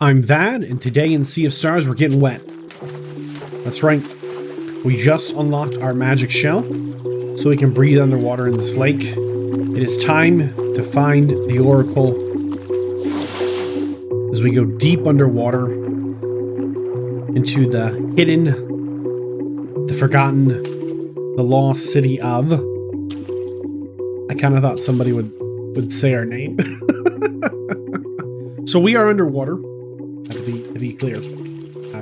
I'm Vadd, and today in Sea of Stars we're getting wet. That's right. We just unlocked our magic shell, so we can breathe underwater in this lake. It is time to find the Oracle as we go deep underwater into the hidden, the forgotten, the lost city of... I kind of thought somebody would say our name. So we are underwater. To be clear.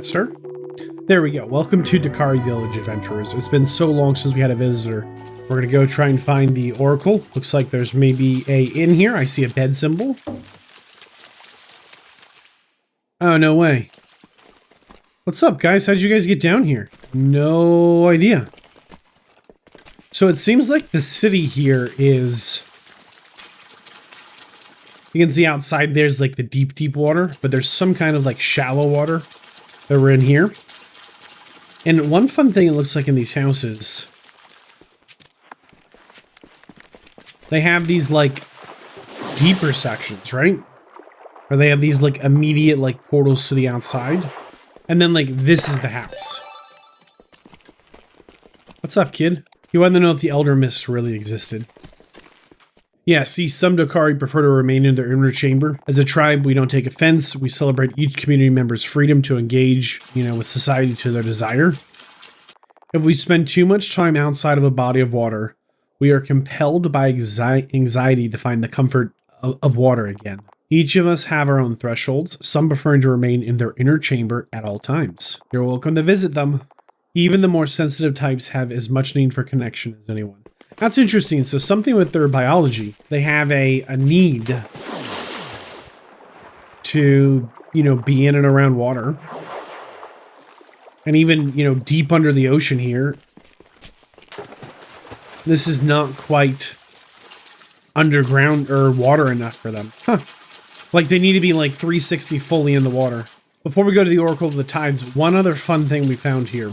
Sir? There we go. Welcome to Dakari Village, adventurers. It's been so long since we had a visitor. We're gonna go try and find the Oracle. Looks like there's maybe a inn here. I see a bed symbol. Oh, no way. What's up, guys? How'd you guys get down here? No idea. So it seems like the city here is... You can see outside there's like the deep water, but there's some kind of like shallow water that we're in here. And one fun thing it looks like in these houses, they have these like deeper sections, right? Or they have these like immediate like portals to the outside. And then like this is the house. What's up, kid? You wanted to know if the Elder Mist really existed. Yeah, see, some Dakari prefer to remain in their inner chamber. As a tribe, we don't take offense. We celebrate each community member's freedom to engage, with society to their desire. If we spend too much time outside of a body of water, we are compelled by anxiety to find the comfort of water again. Each of us have our own thresholds, some preferring to remain in their inner chamber at all times. You're welcome to visit them. Even the more sensitive types have as much need for connection as anyone. That's interesting. So something with their biology, they have a need to, be in and around water. And even, deep under the ocean here, this is not quite underground or water enough for them. Huh. Like they need to be like 360 fully in the water. Before we go to the Oracle of the Tides, one other fun thing we found here.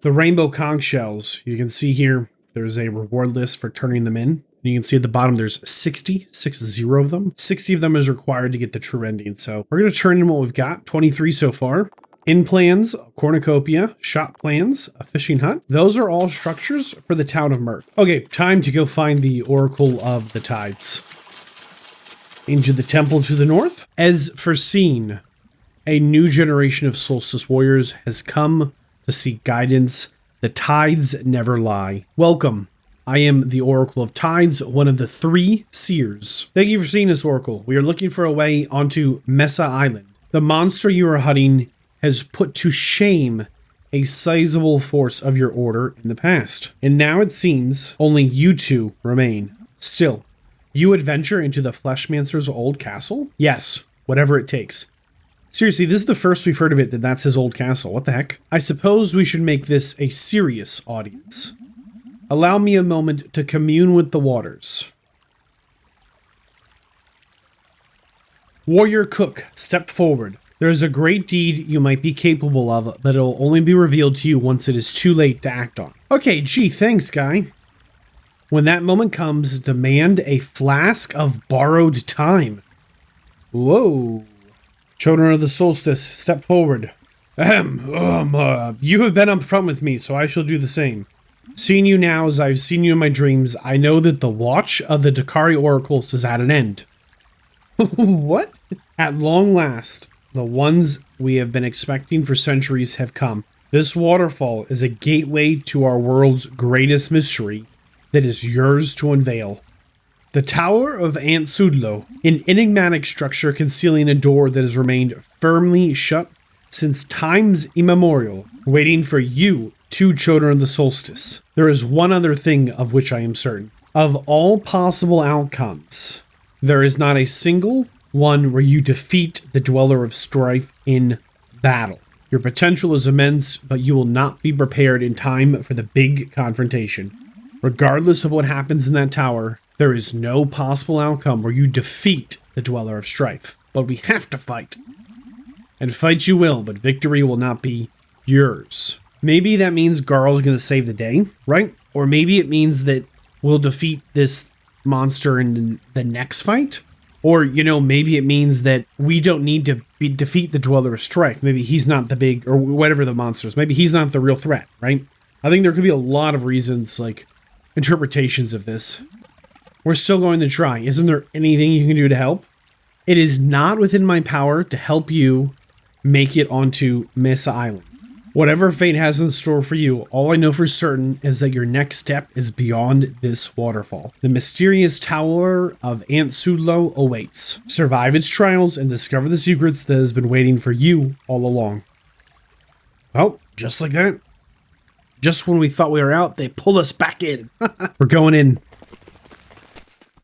The rainbow conch shells. You can see here, there's a reward list for turning them in. You can see at the bottom, there's 60 of them. 60 of them is required to get the true ending. So we're going to turn in what we've got, 23 so far. Inn plans, cornucopia, shop plans, a fishing hut. Those are all structures for the town of Merc. Okay, time to go find the Oracle of the Tides. Into the temple to the north. As foreseen, a new generation of solstice warriors has come to seek guidance. The tides never lie. Welcome. I am the Oracle of Tides, one of the 3 seers. Thank you for seeing us, Oracle. We are looking for a way onto Mesa Island. The monster you are hunting has put to shame a sizable force of your order in the past. And now it seems only you 2 remain. Still, you adventure into the Fleshmancer's old castle? Yes, whatever it takes. Seriously, this is the first we've heard of it that's his old castle. What the heck? I suppose we should make this a serious audience. Allow me a moment to commune with the waters. Warrior Cook, step forward. There is a great deed you might be capable of, but it will only be revealed to you once it is too late to act on. Okay, gee, thanks, guy. When that moment comes, demand a flask of borrowed time. Whoa. Children of the Solstice, step forward. You have been up front with me, so I shall do the same. Seeing you now as I've seen you in my dreams, I know that the watch of the Dakari Oracles is at an end. What? At long last, the ones we have been expecting for centuries have come. This waterfall is a gateway to our world's greatest mystery that is yours to unveil. The Tower of Aunt Sudlo, an enigmatic structure concealing a door that has remained firmly shut since times immemorial, waiting for you, 2 children of the solstice. There is one other thing of which I am certain. Of all possible outcomes, there is not a single one where you defeat the Dweller of Strife in battle. Your potential is immense, but you will not be prepared in time for the big confrontation. Regardless of what happens in that tower, there is no possible outcome where you defeat the Dweller of Strife, but we have to fight. And fight you will, but victory will not be yours. Maybe that means Garl's going to save the day, right? Or maybe it means that we'll defeat this monster in the next fight. Or, you know, maybe it means that we don't need to defeat the Dweller of Strife. Maybe he's not the big, or whatever the monster is. Maybe he's not the real threat, right? I think there could be a lot of reasons, like, interpretations of this. We're still going to try. Isn't there anything you can do to help? It is not within my power to help you make it onto Mesa Island. Whatever fate has in store for you, all I know for certain is that your next step is beyond this waterfall. The mysterious Tower of Aunt Sudlo awaits. Survive its trials and discover the secrets that has been waiting for you all along. Oh, just like that. Just when we thought we were out, they pulled us back in. We're going in.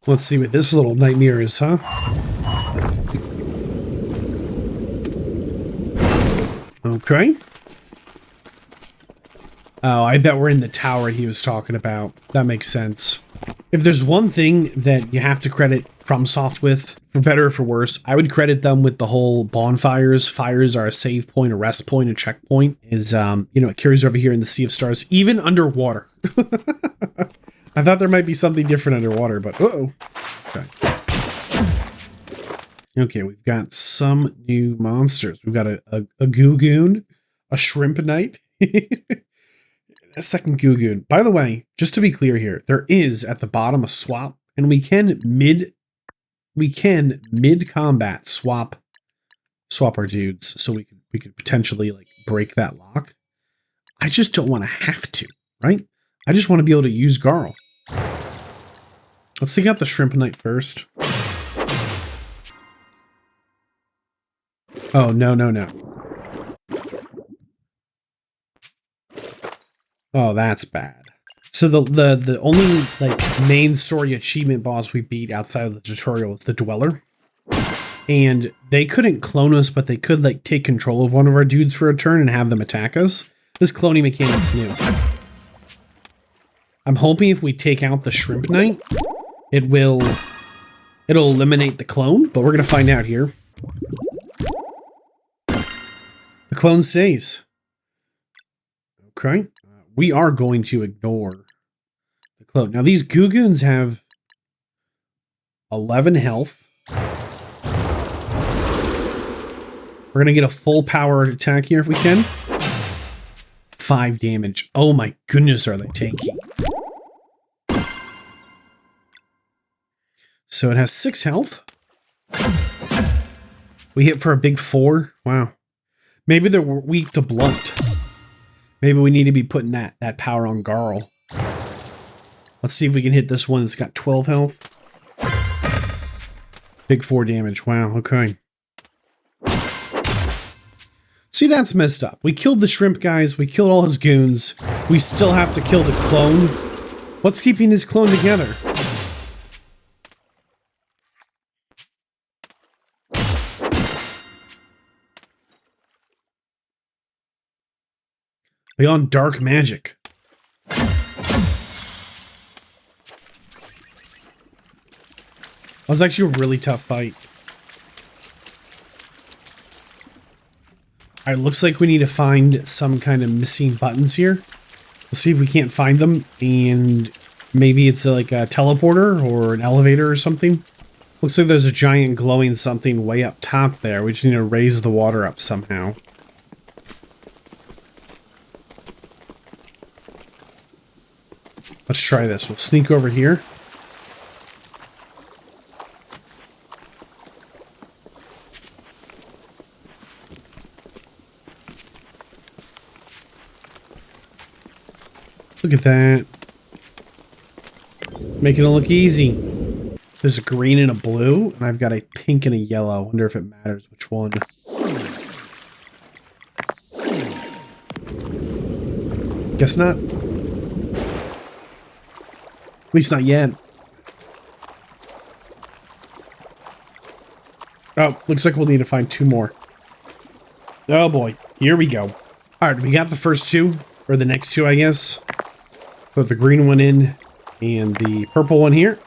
Let's see what this little nightmare is, huh? Okay. Oh, I bet we're in the tower he was talking about. That makes sense. If there's one thing that you have to credit FromSoft with, for better or for worse, I would credit them with the whole bonfires. Fires are a save point, a rest point, a checkpoint. Is, you know, it carries over here in the Sea of Stars, even underwater. I thought there might be something different underwater, but uh-oh. Okay. Okay, we've got some new monsters. We've got a Googoon, a Shrimp Knight, a second Googoon. By the way, just to be clear here, there is at the bottom a swap, and we can mid-combat swap our dudes, so we could potentially like break that lock. I just don't want to have to, right? I just want to be able to use Garl. Let's take out the Shrimp Knight first. Oh, no. Oh, that's bad. So the only, like, main story achievement boss we beat outside of the tutorial is the Dweller. And they couldn't clone us, but they could, like, take control of one of our dudes for a turn and have them attack us. This cloning mechanic's new. I'm hoping if we take out the Shrimp Knight, it'll eliminate the clone, but we're gonna find out here. The clone stays. Okay. We are going to ignore the clone. Now, these Googoons have 11 health. We're going to get a full power attack here if we can. 5 damage. Oh my goodness, are they tanky. So it has 6 health. We hit for a big 4. Wow. Maybe they're weak to blunt. Maybe we need to be putting that power on Garl. Let's see if we can hit this one that's got 12 health. Big 4 damage. Wow, okay. See, that's messed up. We killed the shrimp guys. We killed all his goons. We still have to kill the clone. What's keeping this clone together? Beyond dark magic. That was actually a really tough fight. Alright, looks like we need to find some kind of missing buttons here. We'll see if we can't find them, and maybe it's like a teleporter or an elevator or something. Looks like there's a giant glowing something way up top there. We just need to raise the water up somehow. Let's try this. We'll sneak over here. Look at that. Making it look easy. There's a green and a blue, and I've got a pink and a yellow. I wonder if it matters which one. Guess not. At least not yet. Oh, looks like we'll need to find 2 more. Oh boy, here we go. Alright, we got the first 2, or the next 2, I guess. Put the green one in, and the purple one here.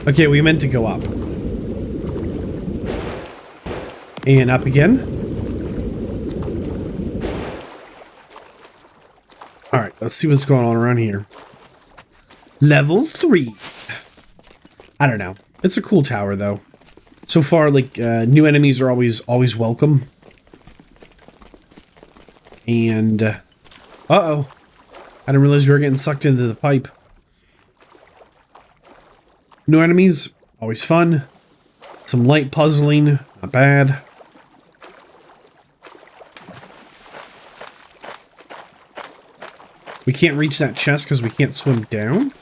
Okay, we meant to go up. And up again. Alright, let's see what's going on around here. Level 3. I don't know. It's a cool tower, though. So far, like, new enemies are always welcome. And, uh-oh. I didn't realize we were getting sucked into the pipe. New enemies, always fun. Some light puzzling, not bad. We can't reach that chest because we can't swim down.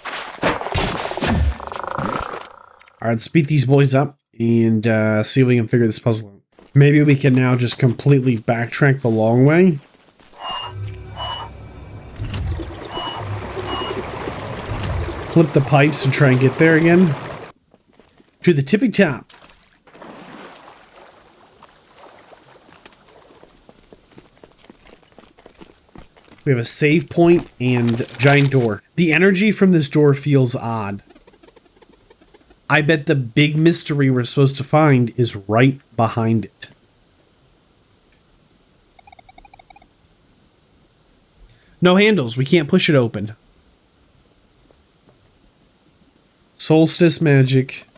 Alright, let's beat these boys up and see if we can figure this puzzle out. Maybe we can now just completely backtrack the long way. Flip the pipes and try and get there again. To the tippy top. We have a save point and giant door. The energy from this door feels odd. I bet the big mystery we're supposed to find is right behind it. No handles. We can't push it open. Solstice magic.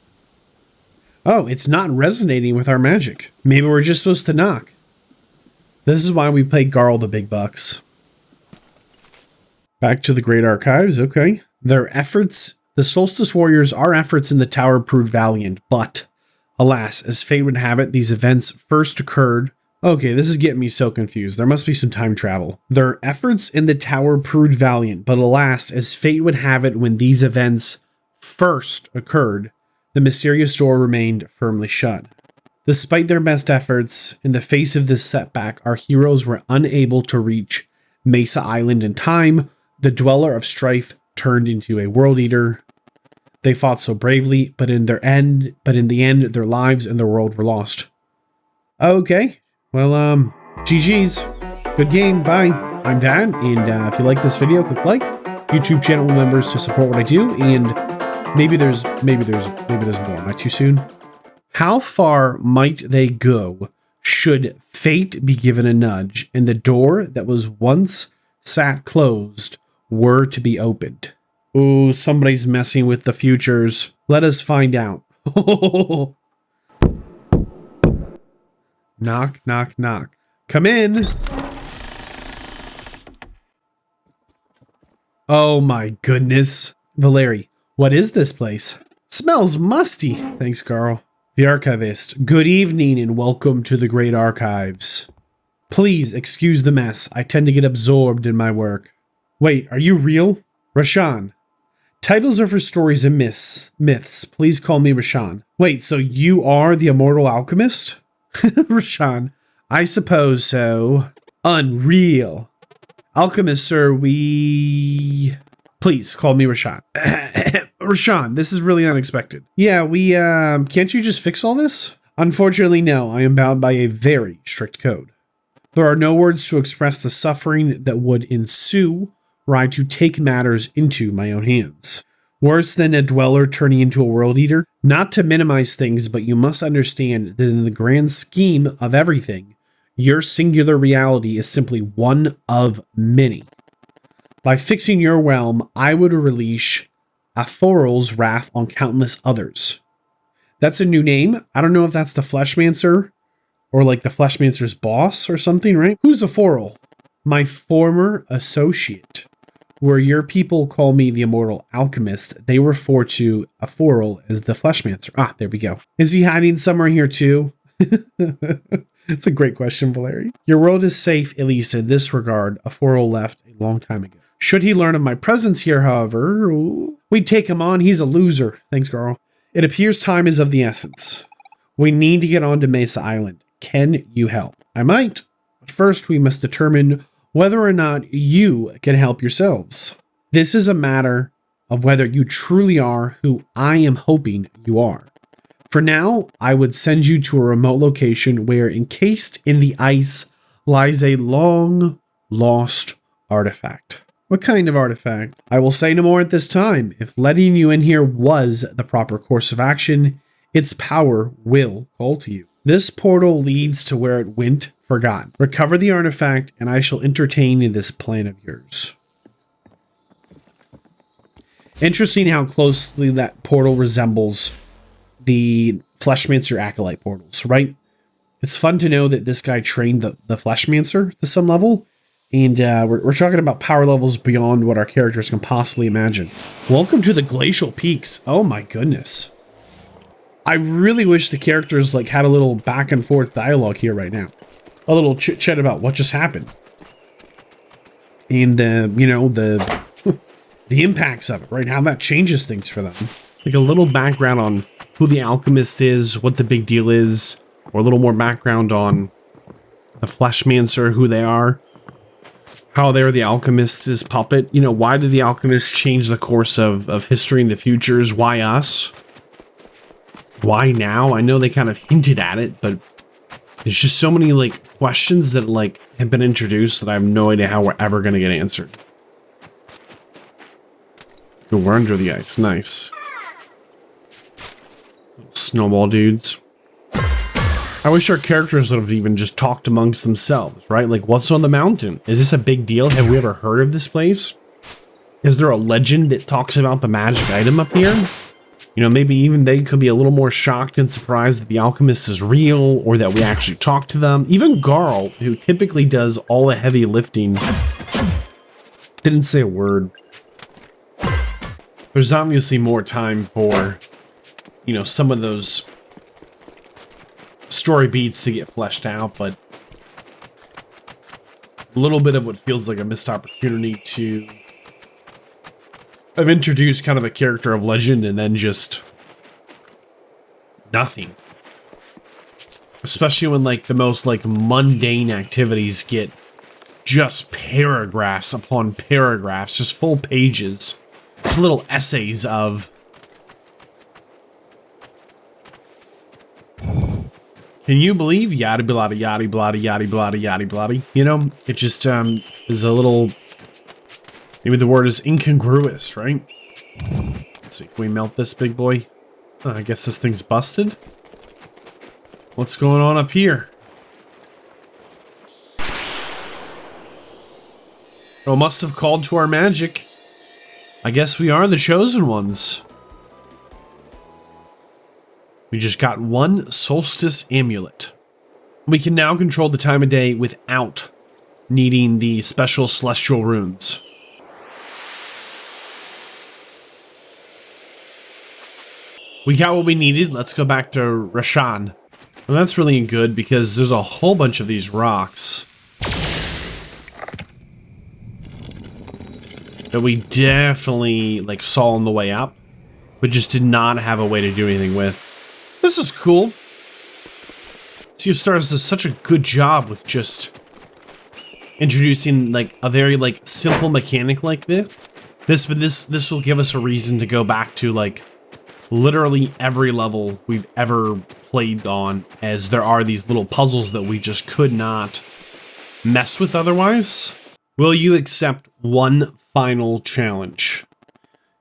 Oh, it's not resonating with our magic. Maybe we're just supposed to knock. This is why we play Garl the Big Bucks. Back to the Great Archives, okay. Their efforts, the Solstice Warriors, our efforts in the tower proved valiant, but alas, as fate would have it, these events first occurred. Okay, this is getting me so confused. There must be some time travel. Their efforts in the tower proved valiant, but alas, as fate would have it, when these events first occurred, the mysterious door remained firmly shut. Despite their best efforts, in the face of this setback, our heroes were unable to reach Mesa Island in time. The Dweller of Strife turned into a World Eater. They fought so bravely, but in the end, their lives and their world were lost. Okay, well, GG's. Good game, bye. I'm Vadd, and if you like this video, click like. YouTube channel members to support what I do, and maybe there's more. Am I too soon? How far might they go should fate be given a nudge and the door that was once sat closed were to be opened? Ooh, somebody's messing with the futures. Let us find out. Knock, knock, knock. Come in. Oh my goodness. Valeri, what is this place? Smells musty. Thanks, Carl. The Archivist. Good evening and welcome to the Great Archives. Please excuse the mess. I tend to get absorbed in my work. Wait, are you real? Rashan. Titles are for stories and myths. Please call me Rashan. Wait, so you are the immortal alchemist? Rashan. I suppose so. Unreal. Alchemist, sir, Please call me Rashan. Rashan, this is really unexpected. Yeah, can't you just fix all this? Unfortunately, no. I am bound by a very strict code. There are no words to express the suffering that would ensue were I to take matters into my own hands. Worse than a dweller turning into a world eater? Not to minimize things, but you must understand that in the grand scheme of everything, your singular reality is simply one of many. By fixing your realm, I would release Aforal's wrath on countless others. That's a new name. I don't know if that's the Fleshmancer or like the Fleshmancer's boss or something, right? Who's Aforal? My former associate. Where your people call me the Immortal Alchemist, they refer to Aforal as the Fleshmancer. Ah, there we go. Is he hiding somewhere here too? It's a great question, Valeri. Your world is safe, at least in this regard. Aforal left a long time ago. Should he learn of my presence here, however, we'd take him on. He's a loser. Thanks, Carl. It appears time is of the essence. We need to get on to Mesa Island. Can you help? I might. But first, we must determine whether or not you can help yourselves. This is a matter of whether you truly are who I am hoping you are. For now, I would send you to a remote location where, encased in the ice, lies a long-lost artifact. What kind of artifact? I will say no more at this time. If letting you in here was the proper course of action, its power will call to you. This portal leads to where it went forgotten. Recover the artifact, and I shall entertain this plan of yours. Interesting how closely that portal resembles the Fleshmancer Acolyte portals, right? It's fun to know that this guy trained the Fleshmancer to some level, and we're talking about power levels beyond what our characters can possibly imagine. Welcome to the Glacial Peaks. Oh my goodness. I really wish the characters like had a little back and forth dialogue here right now. A little chit chat about what just happened. And, you know, the impacts of it, right? How that changes things for them. Like a little background on who the alchemist is, what the big deal is, or a little more background on the Fleshmancer, who they are, how they're the alchemist's puppet. You know, why did the alchemist change the course of history in the futures? Why us? Why now? I know they kind of hinted at it, but there's just so many like questions that like have been introduced that I have no idea how we're ever going to get answered. Oh, we're under the ice. Nice. Snowball dudes. I wish our characters would have even just talked amongst themselves, right? Like, what's on the mountain? Is this a big deal? Have we ever heard of this place? Is there a legend that talks about the magic item up here? You know, maybe even they could be a little more shocked and surprised that the alchemist is real, or that we actually talk to them. Even Garl, who typically does all the heavy lifting, didn't say a word. There's obviously more time for, you know, some of those story beats to get fleshed out, but a little bit of what feels like a missed opportunity to have introduced kind of a character of legend and then just nothing. Especially when like the most like mundane activities get just paragraphs upon paragraphs, just full pages, just little essays of can you believe yada blada yada blada yada blada yada blada? You know, it just is a little, maybe the word is incongruous, right? Let's see, can we melt this big boy? I guess this thing's busted. What's going on up here? Oh, must have called to our magic. I guess we are the chosen ones. We just got one solstice amulet. We can now control the time of day without needing the special celestial runes. We got what we needed. Let's go back to Rashan. And that's really good because there's a whole bunch of these rocks that we definitely like saw on the way up, but just did not have a way to do anything with. This is cool. Sea of Stars does such a good job with just introducing like a very like simple mechanic like this. This will give us a reason to go back to like literally every level we've ever played on, as there are these little puzzles that we just could not mess with otherwise. Will you accept one final challenge?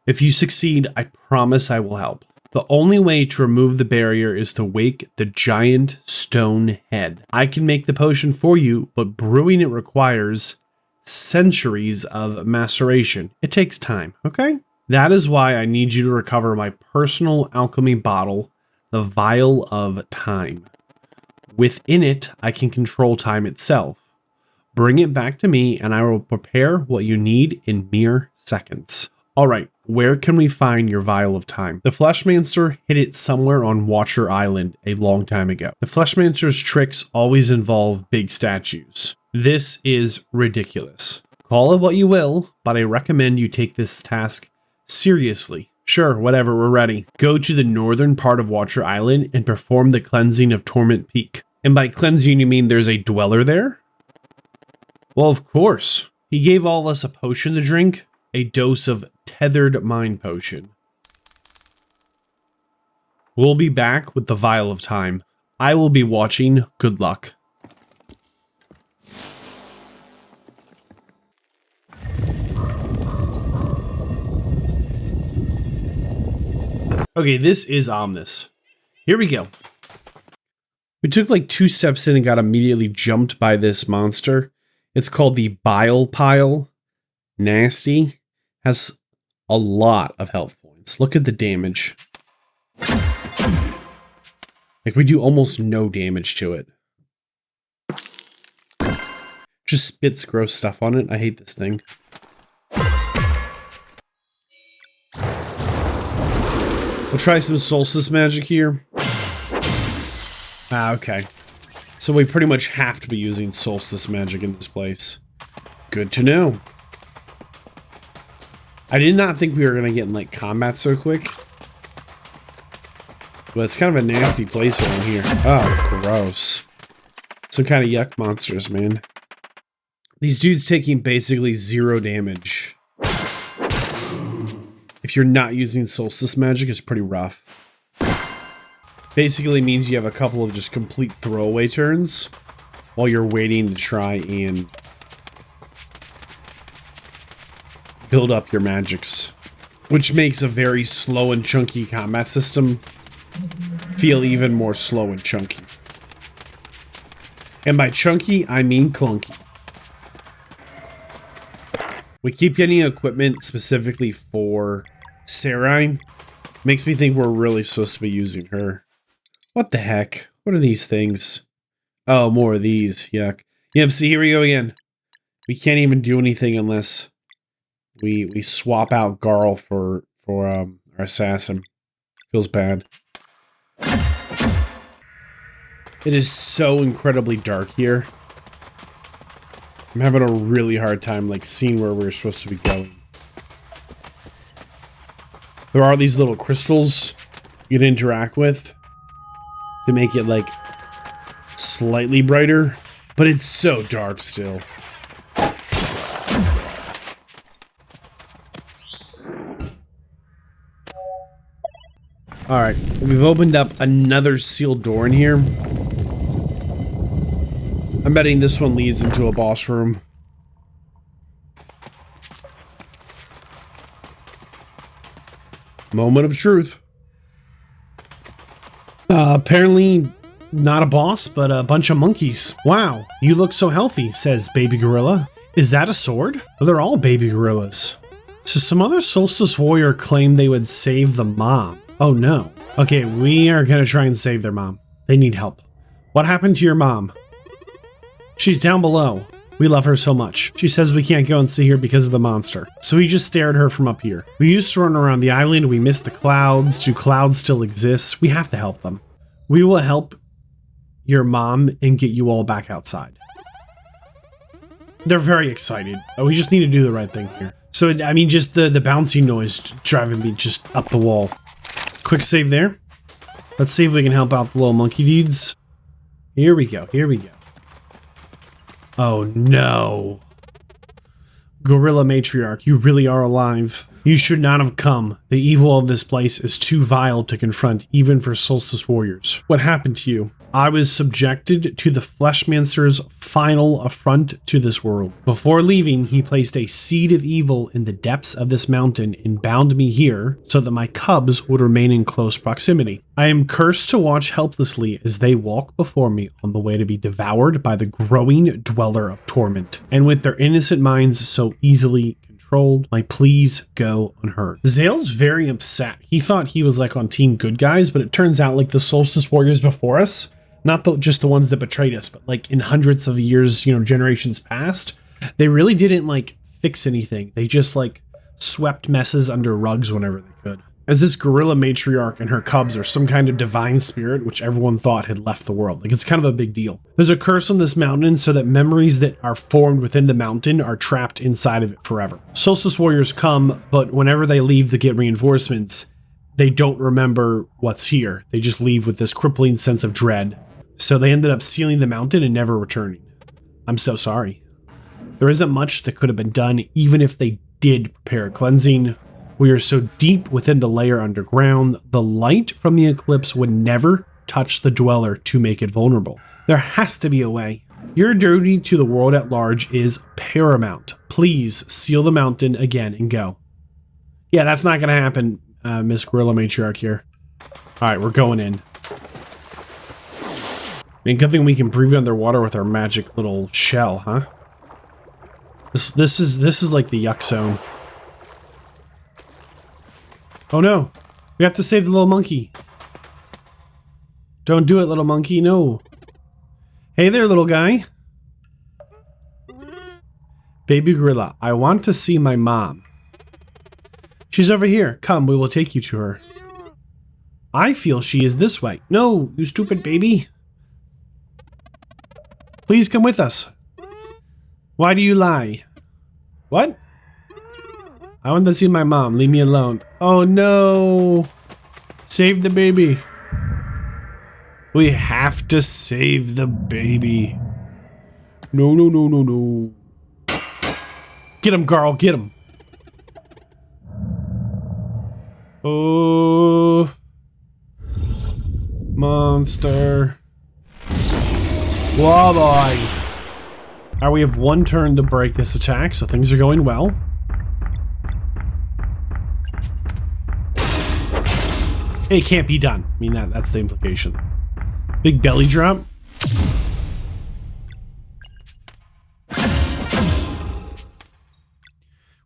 If you succeed, I promise I will help. The only way to remove the barrier is to wake the giant stone head. I can make the potion for you, but brewing it requires centuries of maceration. It takes time, okay? That is why I need you to recover my personal alchemy bottle, the Vial of Time. Within it, I can control time itself. Bring it back to me and I will prepare what you need in mere seconds. Alright, where can we find your Vial of Time? The Fleshmancer hid it somewhere on Watcher Island a long time ago. The Fleshmancer's tricks always involve big statues. This is ridiculous. Call it what you will, but I recommend you take this task seriously. Sure, whatever, we're ready. Go to the northern part of Watcher Island and perform the cleansing of Torment Peak. And by cleansing, you mean there's a dweller there? Well, of course. He gave all of us a potion to drink, a dose of tethered mind potion. We'll be back with the Vial of Time. I will be watching. Good luck. Okay, this is ominous. Here we go. We took like 2 steps in and got immediately jumped by this monster. It's called the Bile Pile. Nasty. Has a lot of health points. Look at the damage. Like, we do almost no damage to it. Just spits gross stuff on it. I hate this thing. We'll try some solstice magic here. Ah, okay. So we pretty much have to be using solstice magic in this place. Good to know. I did not think we were going to get in, like, combat so quick. But it's kind of a nasty place around here. Oh, gross. Some kind of yuck monsters, man. These dudes taking basically 0 damage. If you're not using solstice magic, it's pretty rough. Basically means you have a couple of just complete throwaway turns while you're waiting to try and build up your magics, which makes a very slow and chunky combat system feel even more slow and chunky. And by chunky, I mean clunky. We keep getting equipment specifically for Sarai. Makes me think we're really supposed to be using her. What the heck? What are these things? Oh, more of these. Yuck. Yep, see, here we go again. We can't even do anything unless we swap out Garl for our assassin. Feels bad. It is so incredibly dark here. I'm having a really hard time, like, seeing where we're supposed to be going. There are these little crystals you can interact with to make it, like, slightly brighter, but it's so dark still. Alright, we've opened up another sealed door in here. I'm betting this one leads into a boss room. Moment of truth. Apparently not a boss, but a bunch of monkeys. Wow, you look so healthy, says Baby Gorilla. Is that a sword? Well, they're all baby gorillas. So some other Solstice Warrior claimed they would save the mom. Oh no. Okay, we are gonna try and save their mom. They need help. What happened to your mom? She's down below. We love her so much. She says we can't go and see her because of the monster. So we just stare at her from up here. We used to run around the island. We miss the clouds. Do clouds still exist? We have to help them. We will help your mom and get you all back outside. They're very excited. We just need to do the right thing here. So, I mean, just the bouncing noise driving me just up the wall. Quick save there. Let's see if we can help out the little monkey dudes. Here we go. Here we go. Oh no. Gorilla Matriarch, you really are alive. You should not have come. The evil of this place is too vile to confront even for Solstice Warriors. What happened to you? I was subjected to the Fleshmancer's final affront to this world. Before leaving, he placed a seed of evil in the depths of this mountain and bound me here so that my cubs would remain in close proximity. I am cursed to watch helplessly as they walk before me on the way to be devoured by the growing dweller of torment. And with their innocent minds so easily controlled, my pleas go unheard. Zale's very upset. He thought he was like on team good guys, but it turns out like the Solstice Warriors before us, not just the ones that betrayed us, but like in hundreds of years, you know, generations past, they really didn't like fix anything. They just like swept messes under rugs whenever they could. As this gorilla matriarch and her cubs are some kind of divine spirit, which everyone thought had left the world. Like, it's kind of a big deal. There's a curse on this mountain so that memories that are formed within the mountain are trapped inside of it forever. Solstice Warriors come, but whenever they leave to get reinforcements, they don't remember what's here. They just leave with this crippling sense of dread. So they ended up sealing the mountain and never returning. I'm so sorry. There isn't much that could have been done, even if they did prepare a cleansing. We are so deep within the layer underground, the light from the eclipse would never touch the dweller to make it vulnerable. There has to be a way. Your duty to the world at large is paramount. Please seal the mountain again and go. Yeah, that's not going to happen, Miss Gorilla Matriarch here. All right, we're going in. I mean, good thing we can breathe underwater with our magic little shell, huh? This is like the yuck zone. Oh no. We have to save the little monkey. Don't do it, little monkey. No. Hey there, little guy. Baby gorilla, I want to see my mom. She's over here. Come, we will take you to her. I feel she is this way. No, you stupid baby. Please come with us. Why do you lie? What? I want to see my mom. Leave me alone. Oh no. Save the baby. We have to save the baby. No, no, no, no, no. Get him, Carl. Get him. Oh. Monster. Whoa, boy. Alright, we have one turn to break this attack, so things are going well. It can't be done. I mean, that's the implication. Big belly drop.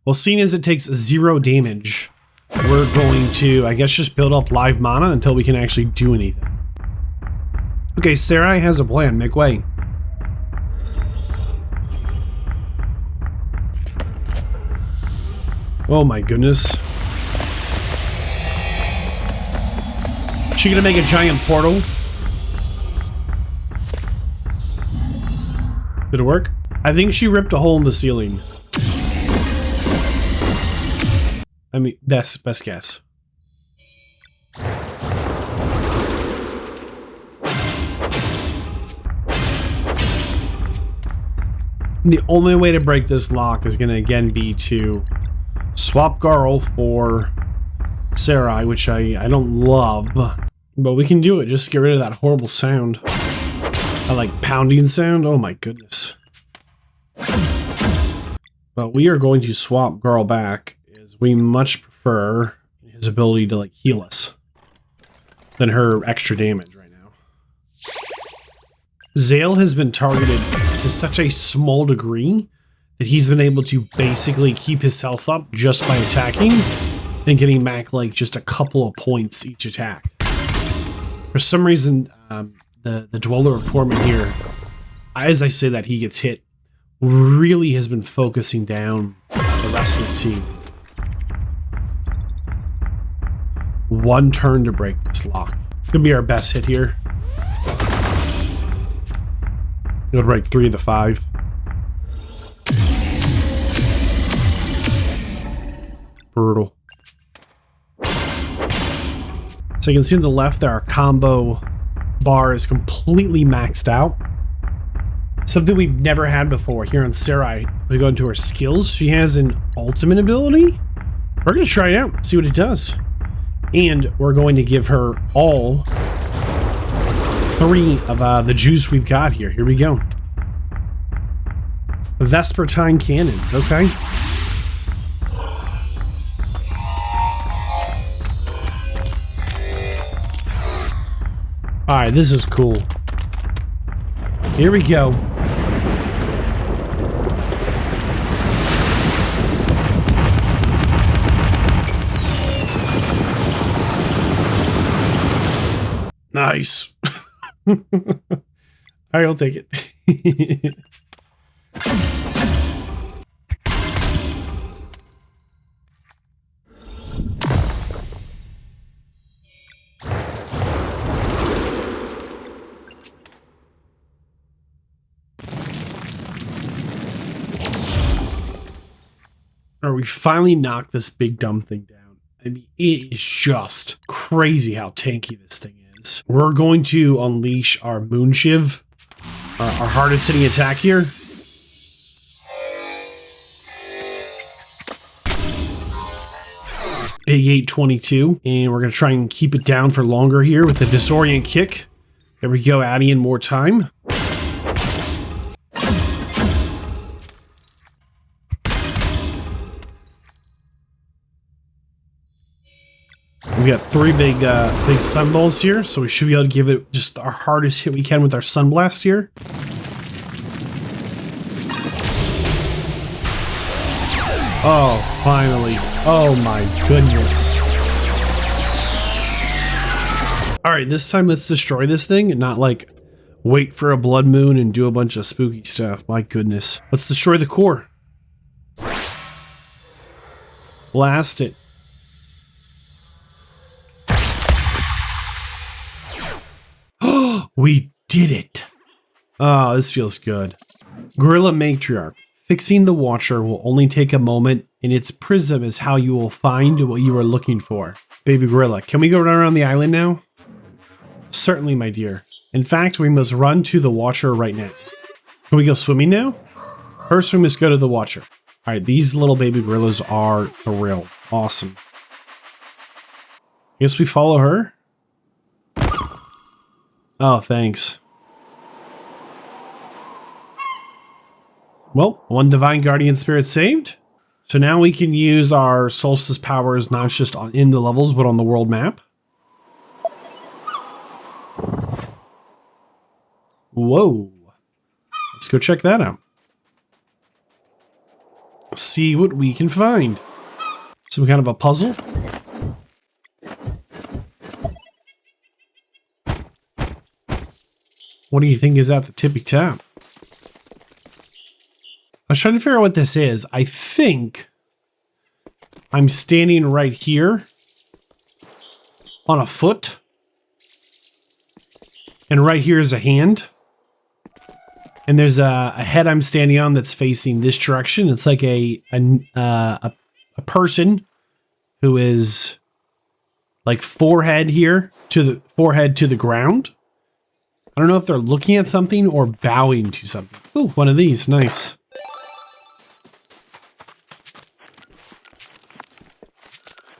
Well, seeing as it takes 0 damage, we're going to, I guess, just build up live mana until we can actually do anything. Okay, Sarai has a plan. Make way. Oh my goodness. She gonna make a giant portal? Did it work? I think she ripped a hole in the ceiling. I mean, best guess. The only way to break this lock is going to again be to swap Garl for Sarai, which I don't love, but we can do it. Just get rid of that horrible sound. I like pounding sound. Oh my goodness. But we are going to swap Garl back, as we much prefer his ability to like heal us than her extra damage right now. Zale has been targeted to such a small degree that he's been able to basically keep his health up just by attacking and getting back like just a couple of points each attack. For some reason, the Dweller of Torment here, as I say that he gets hit, really has been focusing down the rest of the team. One turn to break this lock. It's gonna be our best hit here. Go to break 3 of the 5. Brutal. So you can see on the left there, our combo bar is completely maxed out. Something we've never had before here on Sarai. If we go into her skills, she has an ultimate ability. We're going to try it out, see what it does. And we're going to give her all 3 of the juice we've got here. Here we go. Vespertine cannons, okay. Alright, this is cool. Here we go. Nice. Alright, I'll take it. We finally knocked this big dumb thing down. I mean, it is just crazy how tanky this thing is. We're going to unleash our Moon Shiv, our hardest hitting attack here. Big 822, and we're going to try and keep it down for longer here with the Disorient Kick. There we go, adding in more time. We got 3 big sunballs here, so we should be able to give it just our hardest hit we can with our sunblast here. Oh, finally. Oh my goodness. All right, this time let's destroy this thing and not like wait for a blood moon and do a bunch of spooky stuff. My goodness. Let's destroy the core. Blast it. Oh, we did it. Oh, this feels good. Gorilla Matriarch. Fixing the Watcher will only take a moment, and its prism is how you will find what you are looking for. Baby Gorilla, can we go run around the island now? Certainly, my dear. In fact, we must run to the Watcher right now. Can we go swimming now? First, we must go to the Watcher. All right, these little baby gorillas are the real awesome. Guess we follow her? Oh, thanks. Well, one Divine Guardian Spirit saved. So now we can use our Solstice powers not just in the levels, but on the world map. Whoa. Let's go check that out. See what we can find. Some kind of a puzzle. What do you think is at the tippy top? I was trying to figure out what this is. I think I'm standing right here on a foot. And right here is a hand. And there's a head I'm standing on that's facing this direction. It's like a person who is like forehead to the ground. I don't know if they're looking at something or bowing to something. Ooh, one of these. Nice.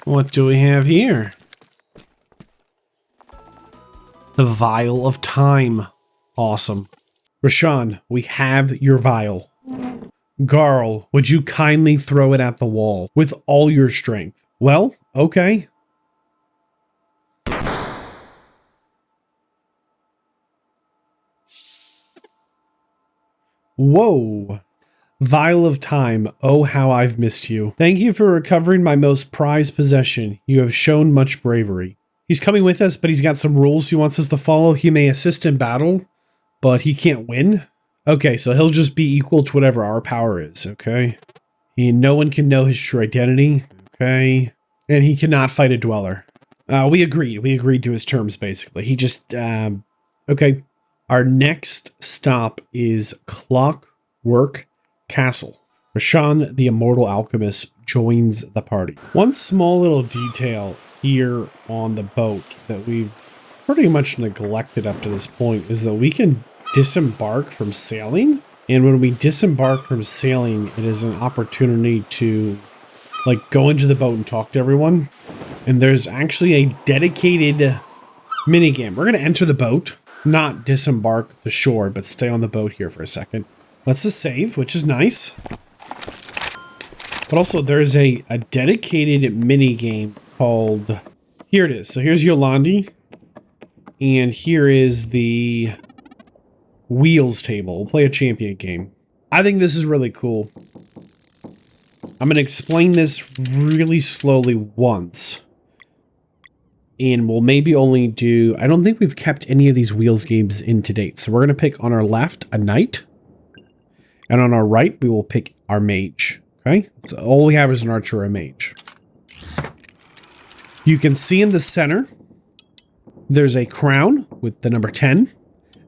What do we have here? The Vial of Time. Awesome. Rashawn, we have your vial. Garl, would you kindly throw it at the wall with all your strength? Well, okay. Whoa. Vial of Time, oh how I've missed you. Thank you for recovering my most prized possession. You have shown much bravery. He's coming with us, but he's got some rules he wants us to follow. He may assist in battle, but he can't win. Okay, so he'll just be equal to whatever our power is, okay? And no one can know his true identity, okay? And he cannot fight a dweller. We agreed to his terms, basically. He just, okay. Our next stop is Clockwork Castle. Rashawn, the Immortal Alchemist, joins the party. One small little detail here on the boat that we've pretty much neglected up to this point is that we can disembark from sailing. And when we disembark from sailing, it is an opportunity to like go into the boat and talk to everyone. And there's actually a dedicated minigame. We're going to enter the boat, not disembark the shore, but stay on the boat here for a second. Let's just save, which is nice. But also there's a dedicated minigame called, here it is. So here's Yolandi. And here is the wheels table. We'll play a champion game. I think this is really cool. I'm going to explain this really slowly once. And we'll maybe only do, I don't think we've kept any of these wheels games in to date. So we're going to pick on our left a knight. And on our right, we will pick our mage. Okay? So all we have is an archer or a mage. You can see in the center, there's a crown with the number 10.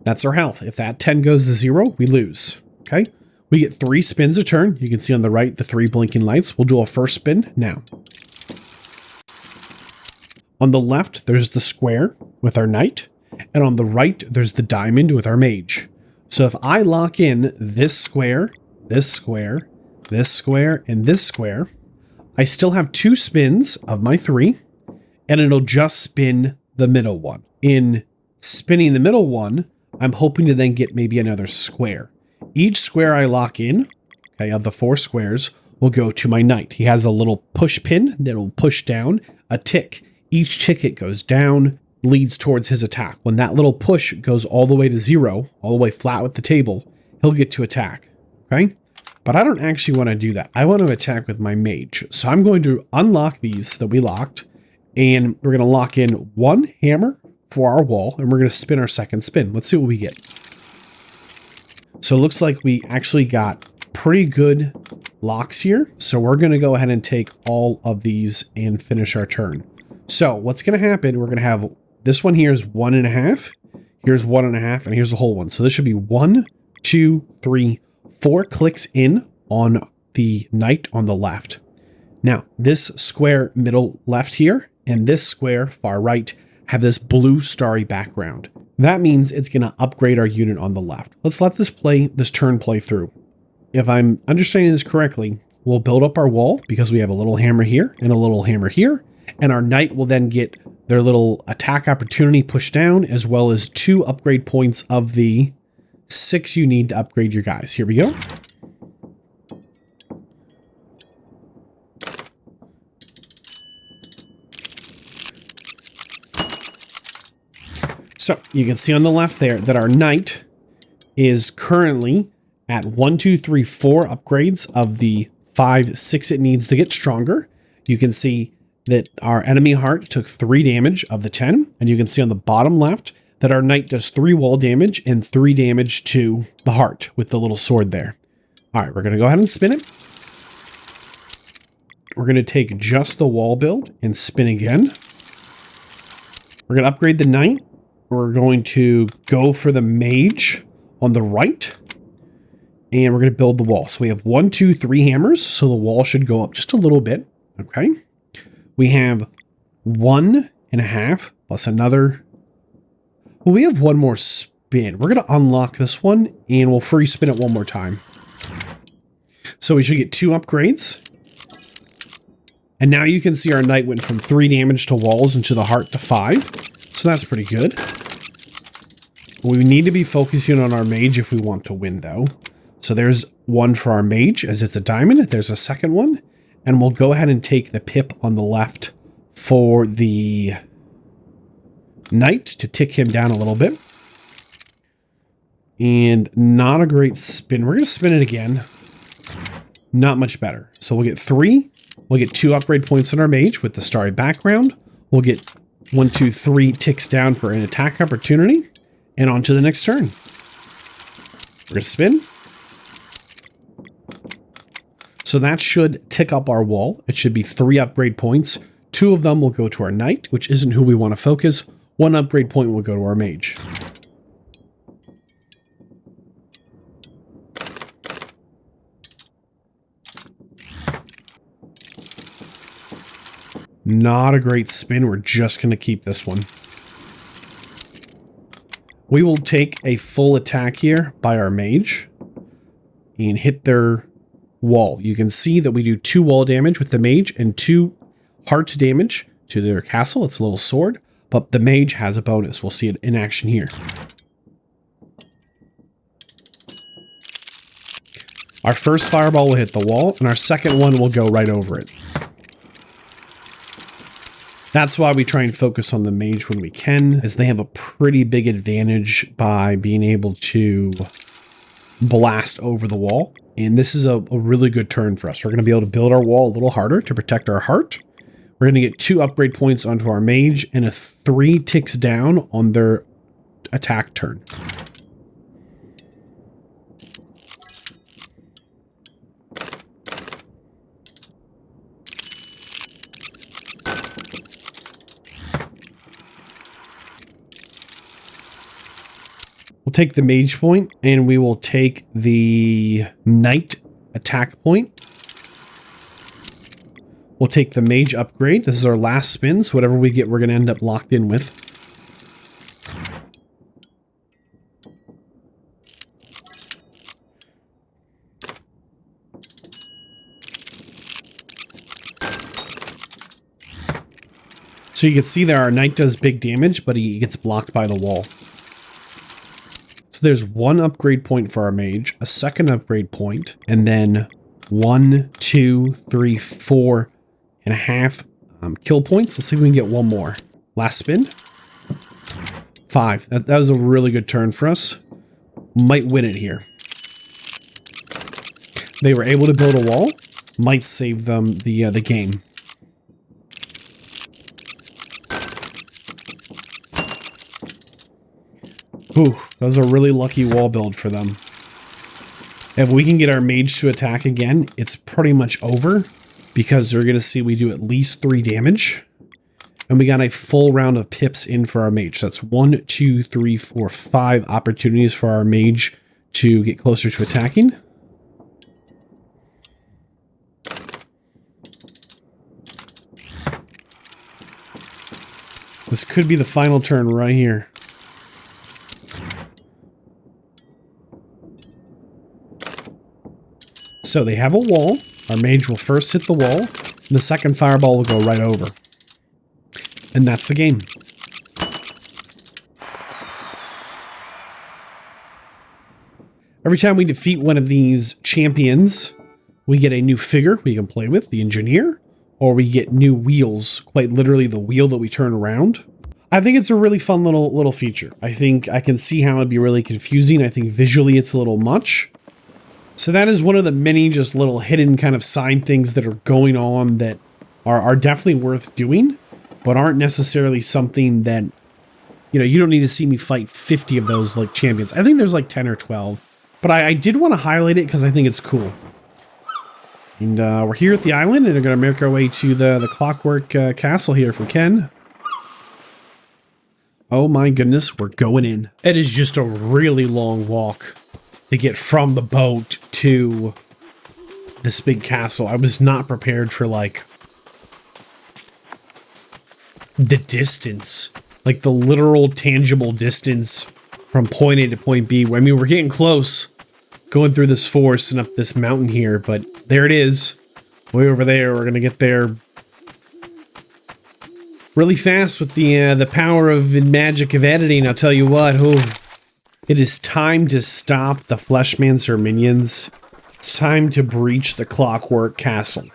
That's our health. If that 10 goes to 0, we lose. Okay? We get 3 spins a turn. You can see on the right, the 3 blinking lights. We'll do a first spin now. On the left, there's the square with our knight. And on the right, there's the diamond with our mage. So if I lock in this square, this square, this square, and this square, I still have 2 spins of my 3, and it'll just spin the middle one. In spinning the middle one, I'm hoping to then get maybe another square. Each square I lock in, okay, of the 4 squares, will go to my knight. He has a little push pin that will push down a tick. Each ticket goes down, leads towards his attack. When that little push goes all the way to 0, all the way flat with the table, he'll get to attack, okay? But I don't actually want to do that. I want to attack with my mage. So I'm going to unlock these that we locked, and we're going to lock in 1 hammer for our wall, and we're going to spin our second spin. Let's see what we get. So it looks like we actually got pretty good locks here. So we're going to go ahead and take all of these and finish our turn. So what's going to happen, we're going to have this one here is 1.5. Here's 1.5, and here's the whole one. So this should be 1, 2, 3, 4 clicks in on the knight on the left. Now, this square middle left here and this square far right have this blue starry background. That means it's going to upgrade our unit on the left. Let's let this turn play through. If I'm understanding this correctly, we'll build up our wall because we have a little hammer here and a little hammer here, and our knight will then get their little attack opportunity pushed down, as well as 2 upgrade points of the 6 you need to upgrade your guys. Here we go. So you can see on the left there that our knight is currently at 1, 2, 3, 4 upgrades of the 5, 6 it needs to get stronger. You can see that our enemy heart took 3 damage of the 10, and you can see on the bottom left that our knight does 3 wall damage and 3 damage to the heart with the little sword there. All right, we're going to go ahead and spin it. We're going to take just the wall build and spin again. We're going to upgrade the knight. We're going to go for the mage on the right, and we're going to build the wall. So we have 1, 2, 3 hammers, so the wall should go up just a little bit. Okay. We have 1.5 plus another. Well, we have one more spin. We're going to unlock this one, and we'll free spin it one more time. So we should get 2 upgrades. And now you can see our knight went from 3 damage to walls and to the heart to 5. So that's pretty good. We need to be focusing on our mage if we want to win, though. So there's one for our mage, as it's a diamond. There's a second one. And we'll go ahead and take the pip on the left for the knight to tick him down a little bit. And not a great spin. We're going to spin it again. Not much better. So we'll get 3. We'll get 2 upgrade points on our mage with the starry background. We'll get 1, 2, 3 ticks down for an attack opportunity. And on to the next turn. We're going to spin. So that should tick up our wall. It should be 3 upgrade points. 2 of them will go to our knight, which isn't who we want to focus. 1 upgrade point will go to our mage. Not a great spin. We're just going to keep this one. We will take a full attack here by our mage and hit their wall. You can see that we do 2 wall damage with the mage and 2 heart damage to their castle. It's a little sword, but the mage has a bonus. We'll see it in action here. Our first fireball will hit the wall, and our second one will go right over it. That's why we try and focus on the mage when we can, as they have a pretty big advantage by being able to blast over the wall. And this is a really good turn for us. We're going to be able to build our wall a little harder to protect our heart. We're going to get 2 upgrade points onto our mage and a 3 ticks down on their attack turn. We'll take the mage point, and we will take the knight attack point. We'll take the mage upgrade. This is our last spin, so whatever we get, we're going to end up locked in with. So you can see there our knight does big damage, but he gets blocked by the wall. So there's 1 upgrade point for our mage, a 2nd upgrade point, and then 1, 2, 3, 4.5 kill points. Let's see if we can get 1 more. Last spin. 5. That was a really good turn for us. Might win it here. They were able to build a wall. Might save them the game. Ooh, that was a really lucky wall build for them. If we can get our mage to attack again, it's pretty much over because they're going to see we do at least 3 damage. And we got a full round of pips in for our mage. That's 1, 2, 3, 4, 5 opportunities for our mage to get closer to attacking. This could be the final turn right here. So they have a wall. Our mage will first hit the wall, and the second fireball will go right over. And that's the game. Every time we defeat one of these champions, we get a new figure we can play with, the engineer, or we get new wheels, quite literally the wheel that we turn around. I think it's a really fun little feature. I think I can see how it'd be really confusing. I think visually it's a little much. So that is one of the many just little hidden kind of side things that are going on that are definitely worth doing, but aren't necessarily something that, you know, you don't need to see me fight 50 of those like champions. I think there's like 10 or 12, but I did want to highlight it because I think it's cool. And we're here at the island and we're going to make our way to the Clockwork Castle here for Ken. Oh my goodness, we're going in. It is just a really long walk to get from the boat to this big castle. I was not prepared for like the distance, like the literal tangible distance from point A to point B. I mean, we're getting close going through this forest and up this mountain here, but there it is, way over there. We're gonna get there really fast with the power of and magic of editing. I'll tell you what. Oh, it is time to stop the Fleshmancer minions. It's time to breach the Clockwork Castle.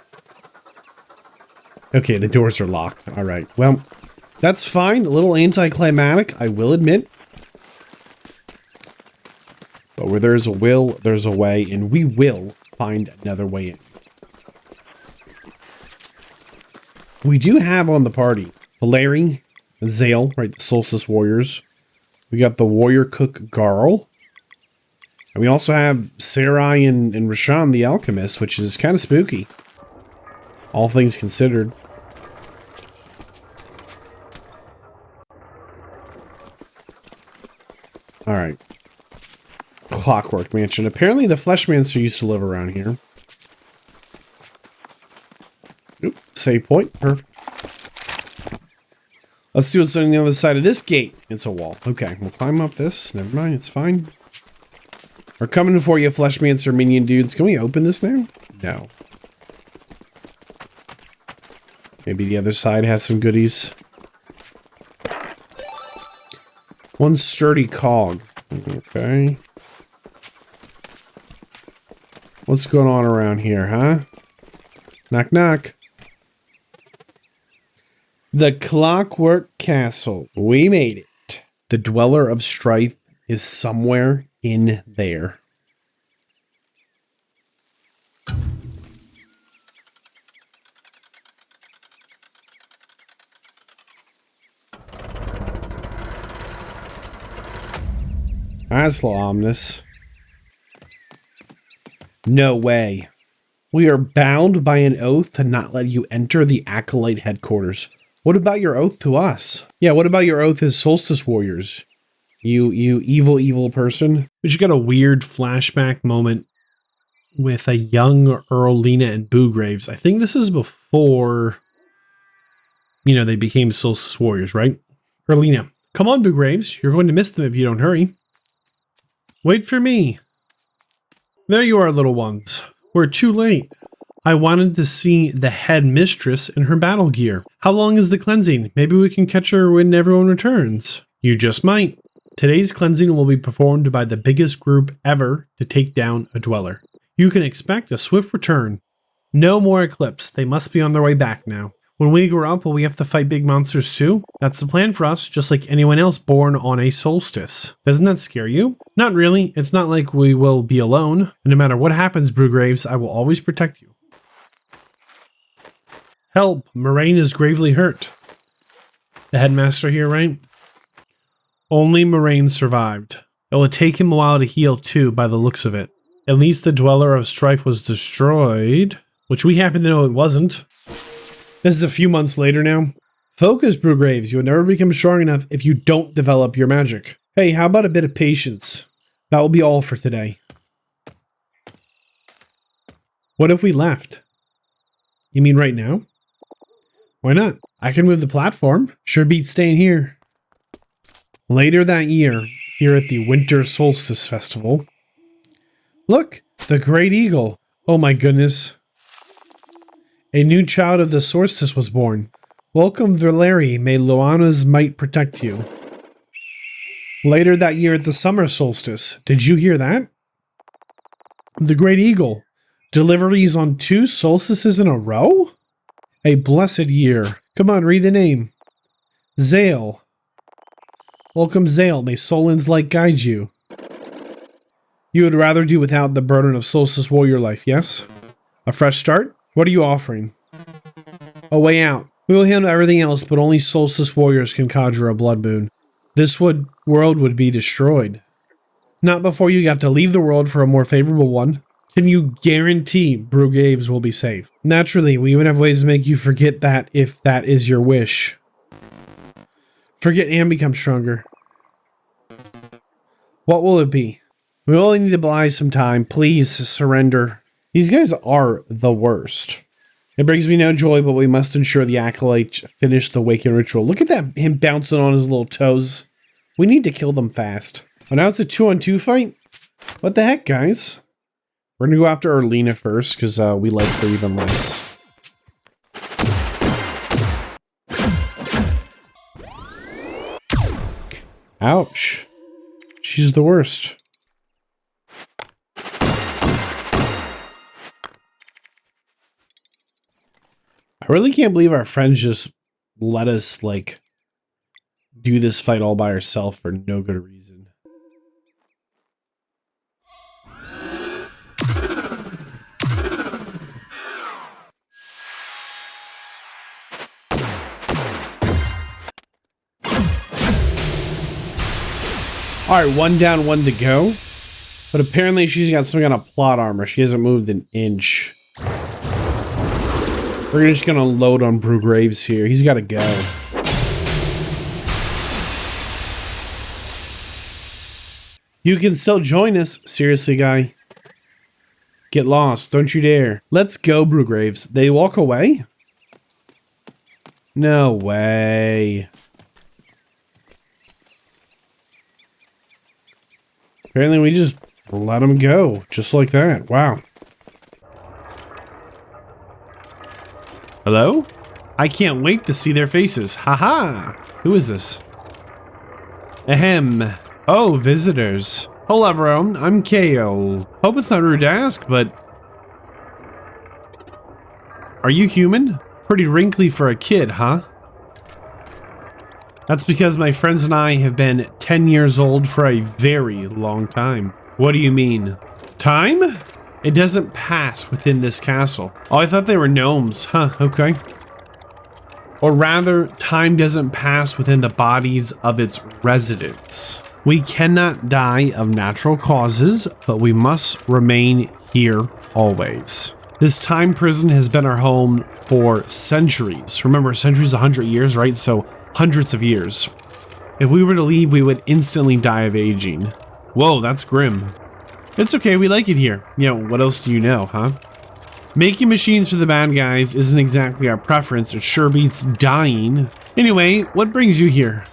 Okay, the doors are locked. All right. Well, that's fine. A little anticlimactic, I will admit. But where there's a will, there's a way, and we will find another way in. We do have on the party Valeri and Zale, right, the Solstice Warriors. We got the Warrior Cook Garl. And we also have Sarai and Rashan the Alchemist, which is kind of spooky. All things considered. Alright. Clockwork Mansion. Apparently the Fleshmancer used to live around here. Oop, save point. Perfect. Let's see what's on the other side of this gate. It's a wall. Okay, we'll climb up this. Never mind, it's fine. We're coming for you, Fleshmancer minion dudes. Can we open this now? No. Maybe the other side has some goodies. One sturdy cog. Okay. What's going on around here, huh? Knock, knock. The Clockwork Castle. We made it. The Dweller of Strife is somewhere in there. Asla Omnis. No way. We are bound by an oath to not let you enter the Acolyte headquarters. What about your oath to us? Yeah, what about your oath as Solstice Warriors? You evil person. We just got a weird flashback moment with a young Earlina and Boograves. I think this is before, you know, they became Solstice Warriors, right? Earlina, come on, Boograves. You're going to miss them if you don't hurry. Wait for me. There you are, little ones. We're too late. I wanted to see the head mistress in her battle gear. How long is the cleansing? Maybe we can catch her when everyone returns. You just might. Today's cleansing will be performed by the biggest group ever to take down a dweller. You can expect a swift return. No more Eclipse. They must be on their way back now. When we grow up, will we have to fight big monsters too? That's the plan for us, just like anyone else born on a solstice. Doesn't that scare you? Not really. It's not like we will be alone. And no matter what happens, Boograves, I will always protect you. Help! Moraine is gravely hurt. The headmaster here, right? Only Moraine survived. It will take him a while to heal too, by the looks of it. At least the Dweller of Strife was destroyed, which we happen to know it wasn't. This is a few months later now. Focus, Brugraves. You will never become strong enough if you don't develop your magic. Hey, how about a bit of patience? That will be all for today. What if we left? You mean right now? Why not? I can move the platform. Sure beats staying here. Later that year, here at the Winter Solstice Festival. Look, the Great Eagle. Oh my goodness. A new child of the solstice was born. Welcome, Valeri. May Luana's might protect you. Later that year at the summer solstice. Did you hear that? The Great Eagle. Deliveries on 2 solstices in a row? A blessed year. Come on, read the name. Zale. Welcome, Zale. May Solin's light guide you. You would rather do without the burden of solstice warrior life, yes? A fresh start? What are you offering? A way out. We will handle everything else, but only solstice warriors can conjure a blood moon. This world would be destroyed. Not before you got to leave the world for a more favorable one. Can you guarantee Brugraves will be safe? Naturally, we even have ways to make you forget that if that is your wish. Forget and become stronger. What will it be? We only need to buy some time. Please surrender. These guys are the worst. It brings me no joy, but we must ensure the acolyte finish the Waken ritual. Look at that, him bouncing on his little toes. We need to kill them fast. Oh, now it's a 2-on-2 fight? What the heck, guys? We're gonna go after Erlina first, because we like her even less. Ouch. She's the worst. I really can't believe our friends just let us, like, do this fight all by herself for no good reason. Alright, 1 down, 1 to go. But apparently she's got some kind of plot armor. She hasn't moved an inch. We're just gonna load on Brugraves here. He's gotta go. You can still join us. Seriously, guy. Get lost. Don't you dare. Let's go, Brugraves. They walk away? No way. Apparently we just let them go. Just like that. Wow. Hello? I can't wait to see their faces. Haha. Who is this? Ahem. Oh, visitors. Hello, everyone. I'm Ko. Hope it's not rude to ask, but... Are you human? Pretty wrinkly for a kid, huh? That's because my friends and I have been 10 years old for a very long time. What do you mean? Time? It doesn't pass within this castle. Oh, I thought they were gnomes. Huh, okay. Or rather, time doesn't pass within the bodies of its residents. We cannot die of natural causes, but we must remain here always. This time prison has been our home for centuries. Remember, centuries, 100 years, right? So hundreds of years. If we were to leave, we would instantly die of aging. Whoa, that's grim. It's okay, we like it here. You know, what else do you know, huh? Making machines for the bad guys isn't exactly our preference. It sure beats dying. Anyway, what brings you here?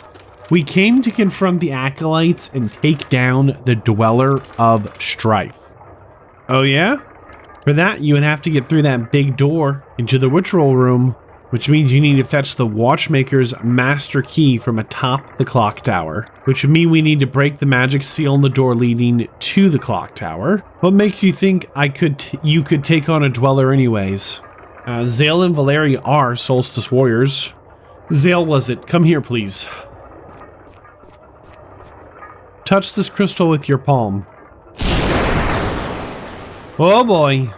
We came to confront the acolytes and take down the Dweller of Strife. Oh yeah? For that, you would have to get through that big door into the ritual room, which means you need to fetch the watchmaker's master key from atop the clock tower, which would mean we need to break the magic seal on the door leading to the clock tower. What makes you think you could take on a Dweller anyways? Zale and Valeri are Solstice Warriors. Zale was it? Come here, please. Touch this crystal with your palm. Oh boy,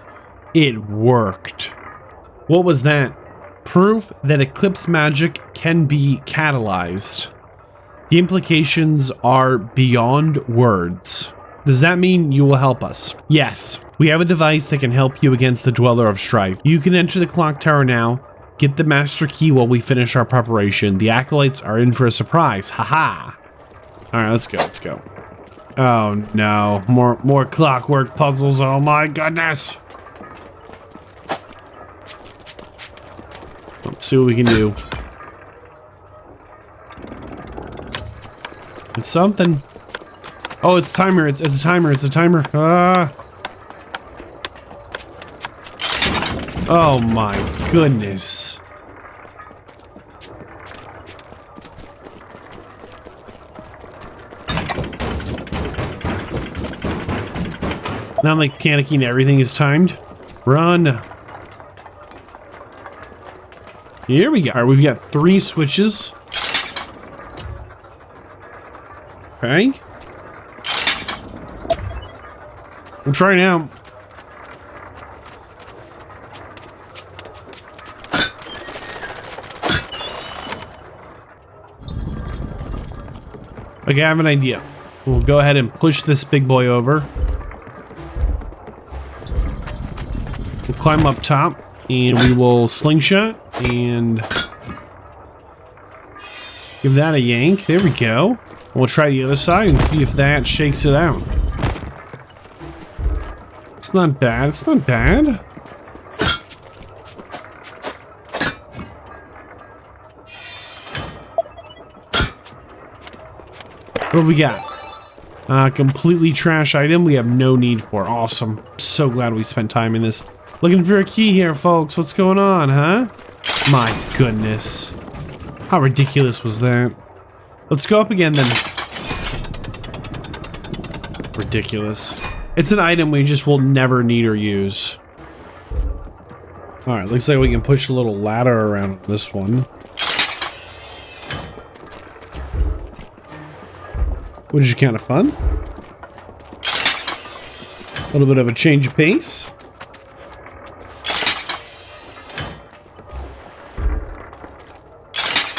it worked. What was that? Proof that eclipse magic can be catalyzed. The implications are beyond words. Does that mean you will help us? Yes. We have a device that can help you against the Dweller of Strife. You can enter the clock tower now. Get the master key while we finish our preparation. The acolytes are in for a surprise. Haha. Alright, let's go, let's go. Oh no. More clockwork puzzles. Oh my goodness. Let's see what we can do. It's something. Oh, it's timer. It's a timer. It's a timer. Ah. Oh my goodness. Now I'm like panicking. Everything is timed. Run. Here we go. All right, we've got 3 switches. Okay. We'll try now. Okay, I have an idea. We'll go ahead and push this big boy over. We'll climb up top and we will slingshot and give that a yank. There we go. We'll try the other side and see if that shakes it out. It's not bad. It's not bad. What have we got? Completely trash item we have no need for. Awesome. So glad we spent time in this. Looking for a key here, folks. What's going on, huh? My goodness. How ridiculous was that? Let's go up again then. Ridiculous. It's an item we just will never need or use. Alright, looks like we can push a little ladder around this one. Which is kind of fun. A little bit of a change of pace.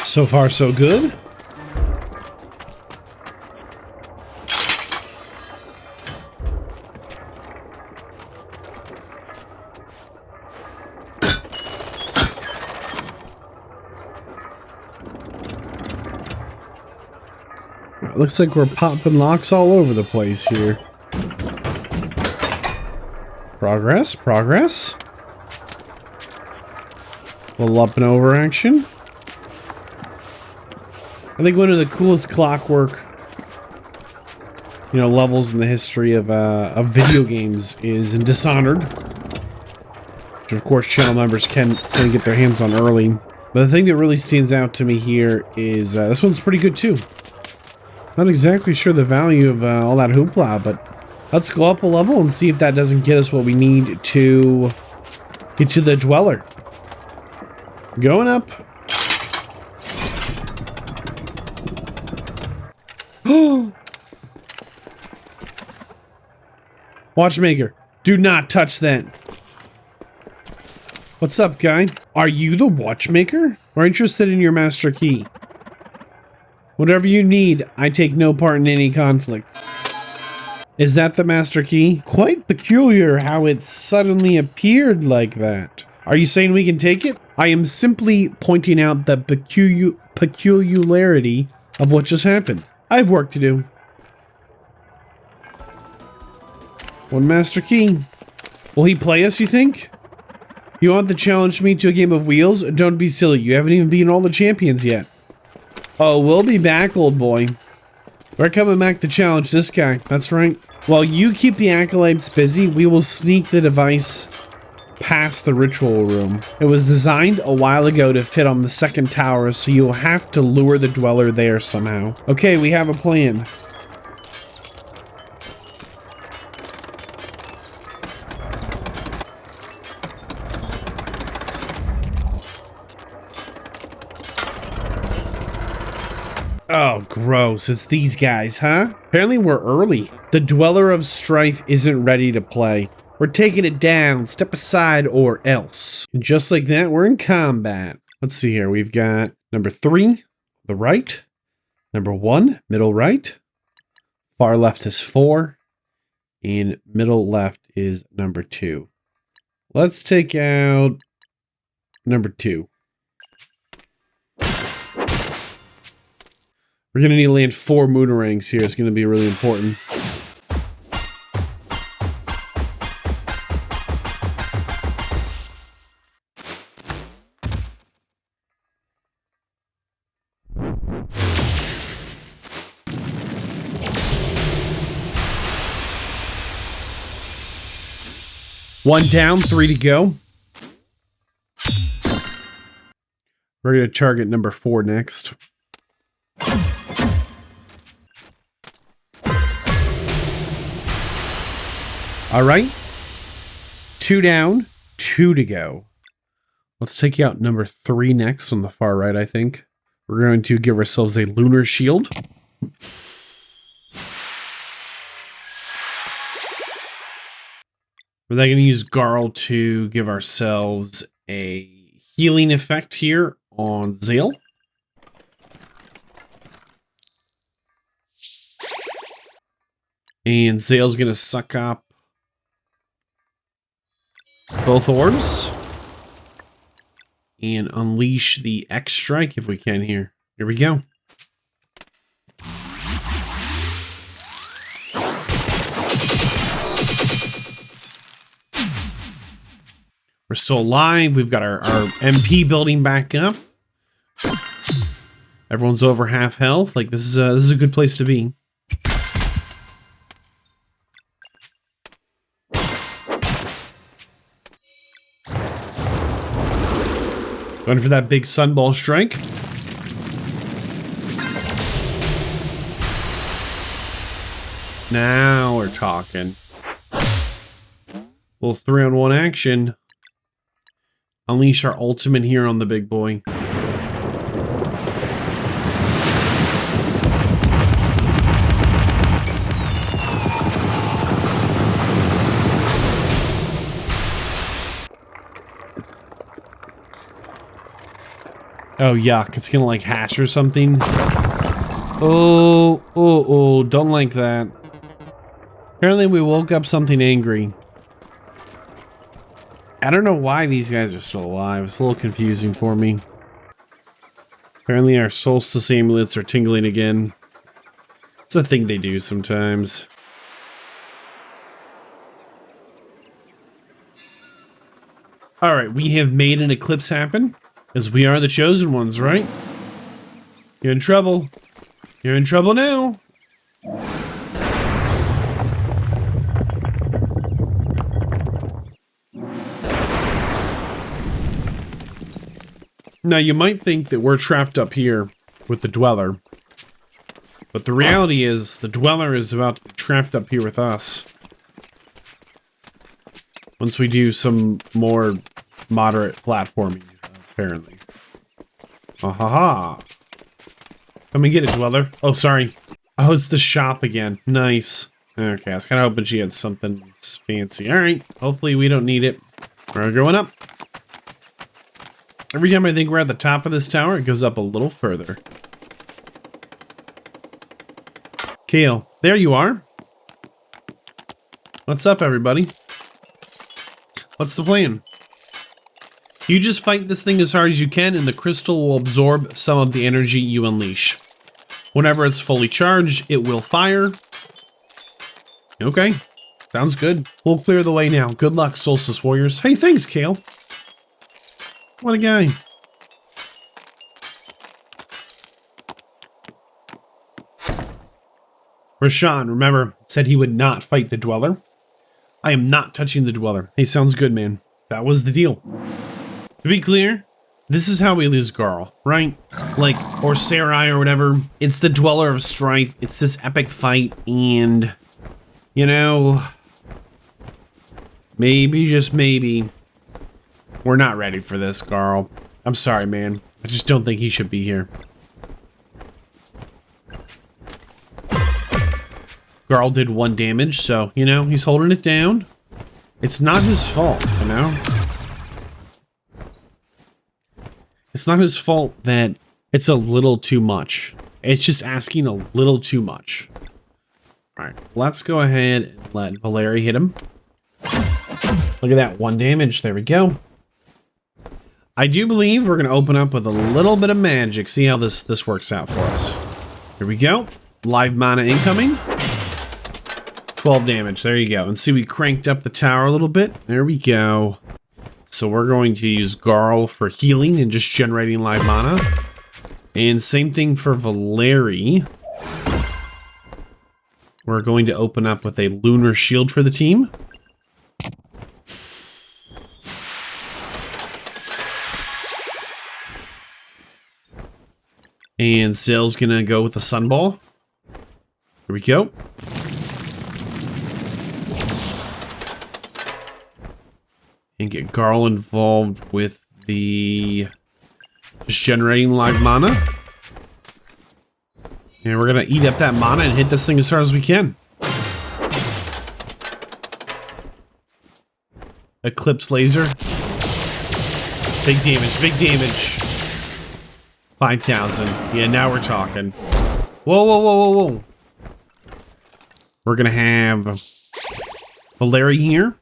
So far, so good. It looks like we're popping locks all over the place here. Progress, progress. A little up and over action. I think one of the coolest clockwork, levels in the history of video games is in Dishonored, which of course channel members can get their hands on early. But the thing that really stands out to me here is this one's pretty good too. Not exactly sure the value of all that hoopla, but let's go up a level and see if that doesn't get us what we need to get to the Dweller. Going up. Watchmaker, do not touch that. What's up, guy? Are you the watchmaker? We're interested in your master key. Whatever you need, I take no part in any conflict. Is that the master key? Quite peculiar how it suddenly appeared like that. Are you saying we can take it? I am simply pointing out the peculiarity of what just happened. I have work to do. One master key. Will he play us, you think? You want to challenge me to a game of wheels? Don't be silly. You haven't even beaten all the champions yet. Oh, we'll be back, old boy. We're coming back to challenge this guy. That's right. While you keep the acolytes busy, we will sneak the device past the ritual room. It was designed a while ago to fit on the second tower, so you'll have to lure the Dweller there somehow. Okay, we have a plan. Oh, gross. It's these guys, huh? Apparently we're early. The Dweller of Strife isn't ready to play. We're taking it down. Step aside or else. And just like that, we're in combat. Let's see here. We've got number 3, the right. Number 1, middle right. Far left is 4. And middle left is number 2. Let's take out number 2. We're going to need to land 4 moonerangs here. It's going to be really important. One down, 3 to go. We're going to target number 4 next. All right. 2 down, 2 to go. Let's take out number 3 next on the far right, I think. We're going to give ourselves a lunar shield. We're then going to use Garl to give ourselves a healing effect here on Zale. And Zale's going to suck up both orbs. And unleash the X strike if we can here. Here we go. We're still alive. We've got our MP building back up. Everyone's over half health. Like this is a good place to be. Going for that big sunball strike. Now we're talking. Little 3-on-1 action. Unleash our ultimate here on the big boy. Oh, yuck. It's gonna, like, hatch or something. Oh, don't like that. Apparently we woke up something angry. I don't know why these guys are still alive. It's a little confusing for me. Apparently our solstice amulets are tingling again. It's a thing they do sometimes. Alright, we have made an eclipse happen. Because we are the chosen ones, right? You're in trouble. You're in trouble now. Now, you might think that we're trapped up here with the Dweller. But the reality is, the Dweller is about to be trapped up here with us. Once we do some more moderate platforming. Apparently. Ha. Come and get it, Dweller. Oh, sorry. Oh, it's the shop again. Nice. Okay, I was kind of hoping she had something fancy. Alright, hopefully we don't need it. We're going up. Every time I think we're at the top of this tower, it goes up a little further. Kale, there you are. What's up, everybody? What's the plan? You just fight this thing as hard as you can, and the crystal will absorb some of the energy you unleash. Whenever it's fully charged, it will fire. Okay, sounds good. We'll clear the way now. Good luck, Solstice Warriors. Hey, thanks, Kale. What a guy. Rashawn, remember, said he would not fight the Dweller. I am not touching the Dweller. Hey, sounds good, man. That was the deal. To be clear, this is how we lose Garl, right? Like, or Sarai or whatever. It's the Dweller of Strife. It's this epic fight, and, you know, maybe, just maybe, we're not ready for this, Garl. I'm sorry, man. I just don't think he should be here. Garl did 1 damage, so, you know, he's holding it down. It's not his fault, you know? It's not his fault that it's a little too much. It's just asking a little too much. All right, let's go ahead and let Valeri hit him. Look at that, 1 damage. There we go. I do believe we're going to open up with a little bit of magic. See how this works out for us. Here we go. Live mana incoming. 12 damage. There you go. And see, we cranked up the tower a little bit. There we go. So we're going to use Garl for healing and just generating live mana. And same thing for Valeri. We're going to open up with a Lunar Shield for the team. And Sail's gonna go with the Sunball. Here we go. And get Garl involved with the just generating live mana. And we're gonna eat up that mana and hit this thing as hard as we can. Eclipse laser. Big damage, big damage. 5,000. Yeah, now we're talking. Whoa, whoa, whoa, whoa, whoa. We're gonna have Valeri here.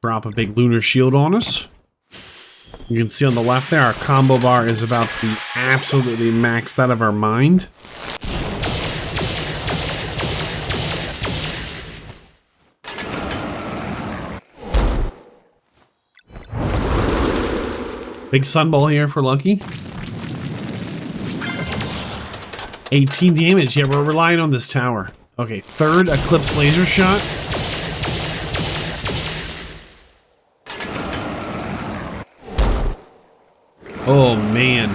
Drop a big Lunar Shield on us. You can see on the left there, our combo bar is about to be absolutely maxed out of our mind. Big Sunball here for Lucky. 18 damage. Yeah, we're relying on this tower. Okay, 3rd Eclipse laser shot. Oh, man.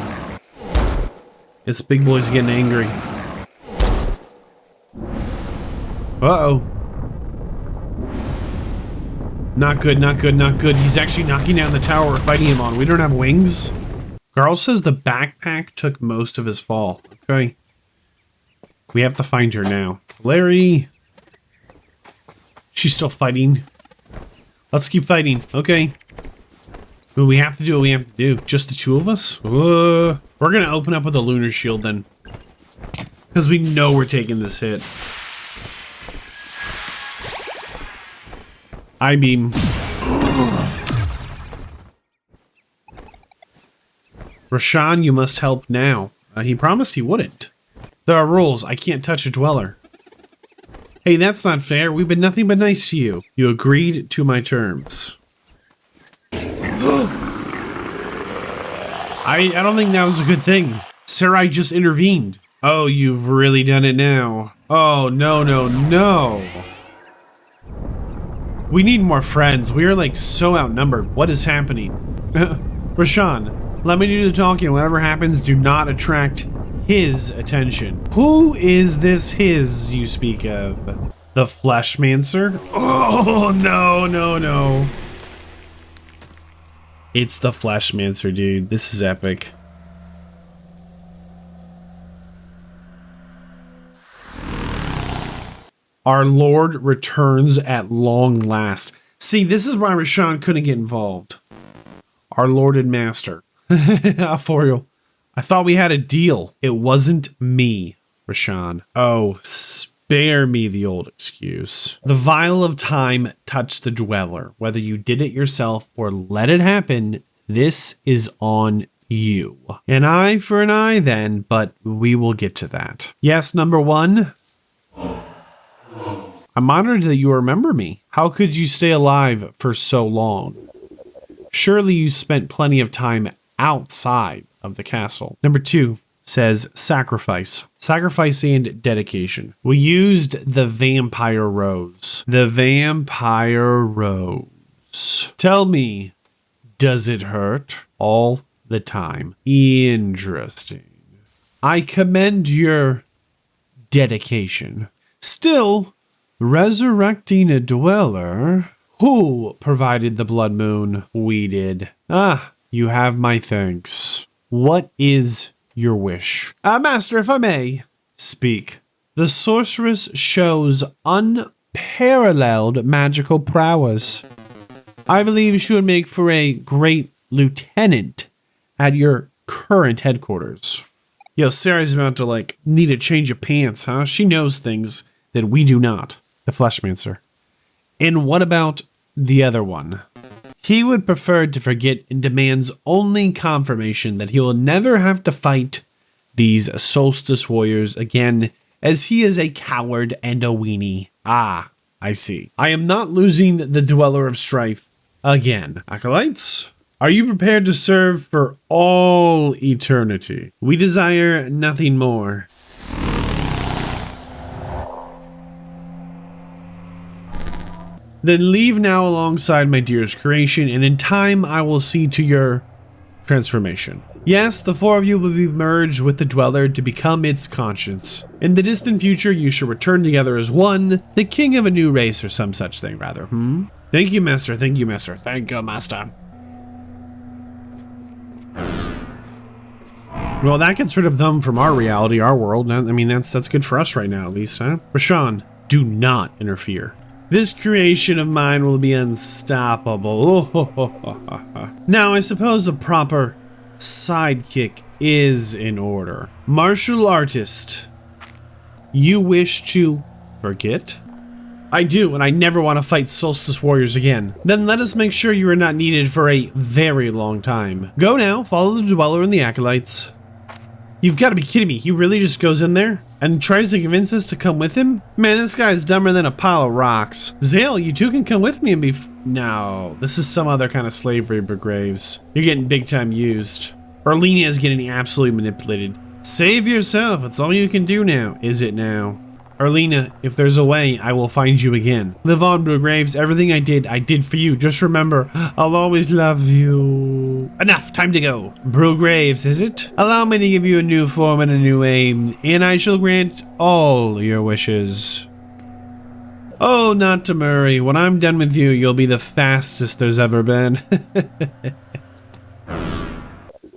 This big boy's getting angry. Uh-oh. Not good, not good, not good. He's actually knocking down the tower we're fighting him on. We don't have wings. Garl says the backpack took most of his fall. Okay. We have to find her now. Larry. She's still fighting. Let's keep fighting. Okay. But we have to do what we have to do. Just the 2 of us? We're going to open up with a Lunar Shield then. Because we know we're taking this hit. I-beam. Roshan, you must help now. He promised he wouldn't. There are rules. I can't touch a dweller. Hey, that's not fair. We've been nothing but nice to you. You agreed to my terms. I don't think that was a good thing. Sarai just intervened. Oh, you've really done it now. Oh, no, no, no. We need more friends. We are like so outnumbered. What is happening? Roshan, let me do the talking. Whatever happens, do not attract his attention. Who is this his you speak of? The Fleshmancer? Oh, no, no, no. It's the Fleshmancer, dude. This is epic. Our Lord returns at long last. See, this is why Roshan couldn't get involved. Our Lord and Master. For you. I thought we had a deal. It wasn't me, Roshan. Oh, spare me the old excuse. The vial of time touched the dweller. Whether you did it yourself or let it happen, this is on you. An eye for an eye then, but we will get to that. Yes, number 1. I'm honored that you remember me. How could you stay alive for so long? Surely you spent plenty of time outside of the castle. Number 2 says sacrifice. Sacrifice and dedication. We used the vampire rose. The vampire rose. Tell me, does it hurt? All the time. Interesting. I commend your dedication. Still, resurrecting a dweller? Who provided the blood moon? We did. Ah, you have my thanks. What is your wish? Master, if I may. Speak. The sorceress shows unparalleled magical prowess. I believe she would make for a great lieutenant at your current headquarters. Yo, Sarah's about to, like, need a change of pants, huh? She knows things that we do not. The Fleshmancer. And what about the other one? He would prefer to forget and demands only confirmation that he will never have to fight these Solstice Warriors again, as he is a coward and a weenie. Ah, I see. I am not losing the Dweller of Strife again. Acolytes, are you prepared to serve for all eternity? We desire nothing more. Then leave now alongside my dearest creation, and in time I will see to your transformation. Yes, the four of you will be merged with the Dweller to become its conscience. In the distant future, you shall return together as one, the king of a new race or some such thing, rather. Thank you, Master. Thank you, Master. Thank you, Master. Well, that gets rid of them from our reality, our world. I mean, that's good for us right now, at least, huh? Rashawn, do not interfere. This creation of mine will be unstoppable. Now, I suppose a proper sidekick is in order. Martial artist, you wish to forget? I do, and I never want to fight Solstice Warriors again. Then let us make sure you are not needed for a very long time. Go now, follow the Dweller and the Acolytes. You've got to be kidding me. He really just goes in there and tries to convince us to come with him? Man, this guy's dumber than a pile of rocks. Zale, you two can come with me and be no, this is some other kind of slavery, Graves. You're getting big time used. Erlenia is getting absolutely manipulated. Save yourself. It's all you can do now. Is it now? Erlenia, if there's a way, I will find you again. Live on, Graves. Everything I did for you. Just remember, I'll always love you. Enough, time to go. Graves, is it? Allow me to give you a new form and a new aim, and I shall grant all your wishes. Oh, not to worry. When I'm done with you, you'll be the fastest there's ever been.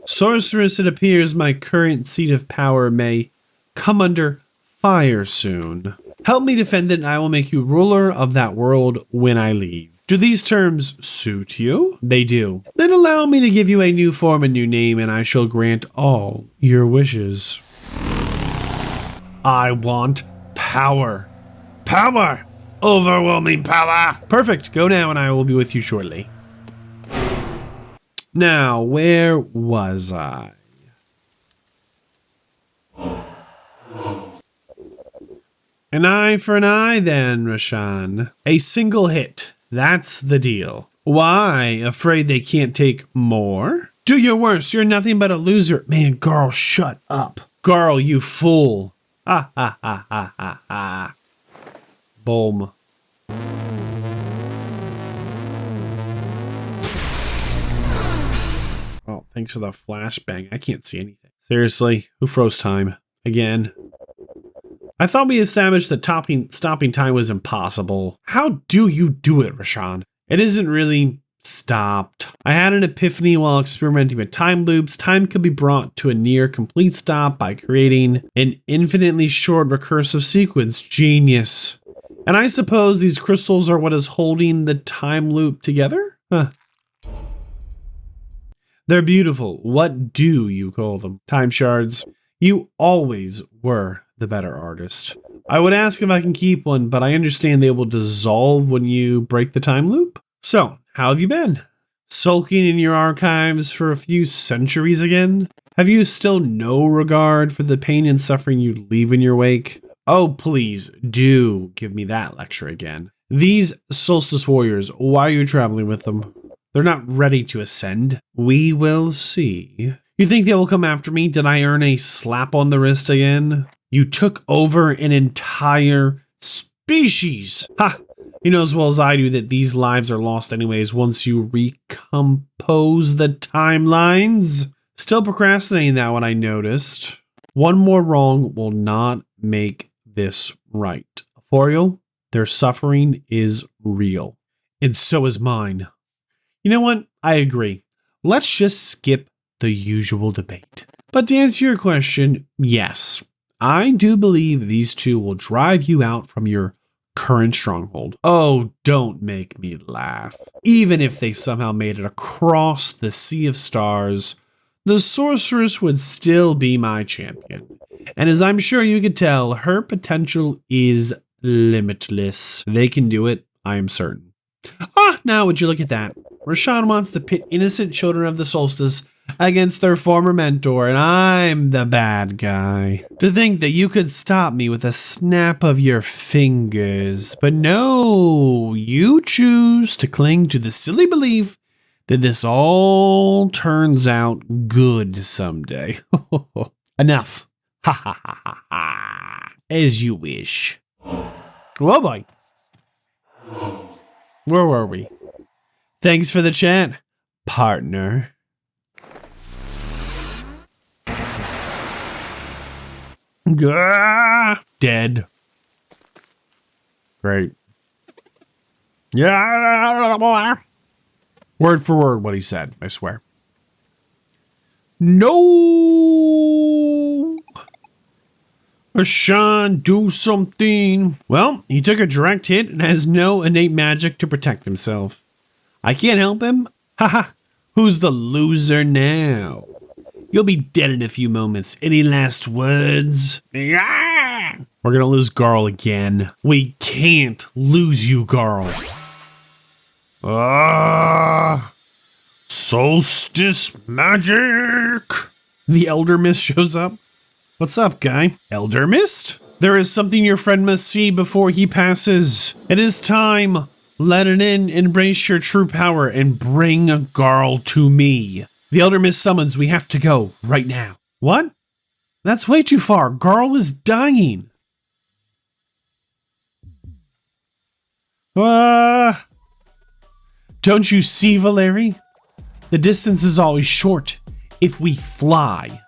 Sorceress, it appears my current seat of power may come under fire soon. Help me defend it and I will make you ruler of that world when I leave. Do these terms suit you? They do. Then allow me to give you a new form and new name and I shall grant all your wishes. I want power. Power! Overwhelming power! Perfect. Go now and I will be with you shortly. Now, where was I? An eye for an eye then, Rashawn. A single hit. That's the deal. Why? Afraid they can't take more? Do your worst. You're nothing but a loser. Man, Garl, shut up. Garl, you fool. Ha ha ha ha ha ha. Boom. Oh, thanks for the flashbang. I can't see anything. Seriously, who froze time? Again. I thought we established that stopping time was impossible. How do you do it, Rashawn? It isn't really stopped. I had an epiphany while experimenting with time loops. Time could be brought to a near complete stop by creating an infinitely short recursive sequence. Genius. And I suppose these crystals are what is holding the time loop together? Huh. They're beautiful. What do you call them? Time shards. You always were the better artist. I would ask if I can keep one, but I understand they will dissolve when you break the time loop. So, how have you been? Sulking in your archives for a few centuries again? Have you still no regard for the pain and suffering you leave in your wake? Oh, please, do give me that lecture again. These Solstice Warriors, why are you traveling with them? They're not ready to ascend. We will see. You think they will come after me? Did I earn a slap on the wrist again? You took over an entire species. Ha! You know as well as I do that these lives are lost anyways once you recompose the timelines. Still procrastinating that one, I noticed. One more wrong will not make this right. Forial, their suffering is real. And so is mine. You know what? I agree. Let's just skip the usual debate. But to answer your question, yes. I do believe these two will drive you out from your current stronghold. Oh, don't make me laugh. Even if they somehow made it across the sea of stars, the sorceress would still be my champion. And as I'm sure you could tell, her potential is limitless. They can do it, I am certain. Now would you look at that? Rashawn wants to pit innocent children of the solstice against their former mentor, and I'm the bad guy. To think that you could stop me with a snap of your fingers. But no, you choose to cling to the silly belief that this all turns out good someday. Enough. Ha ha ha ha ha. As you wish. Well, boy. Where were we? Thanks for the chat, partner. Gah! Dead. Great. Yeah. Word for word what he said, I swear. No. Rashawn, do something. Well, he took a direct hit and has no innate magic to protect himself. I can't help him. Haha. Who's the loser now? You'll be dead in a few moments. Any last words? Yeah. We're gonna lose Garl again. We can't lose you, Garl. Solstice magic. The Elder Mist shows up. What's up, guy? Elder Mist? There is something your friend must see before he passes. It is time. Let it in, embrace your true power, and bring Garl to me. The Elder Mist summons, we have to go, right now. What? That's way too far. Garl is dying. Don't you see, Valeri? The distance is always short if we fly.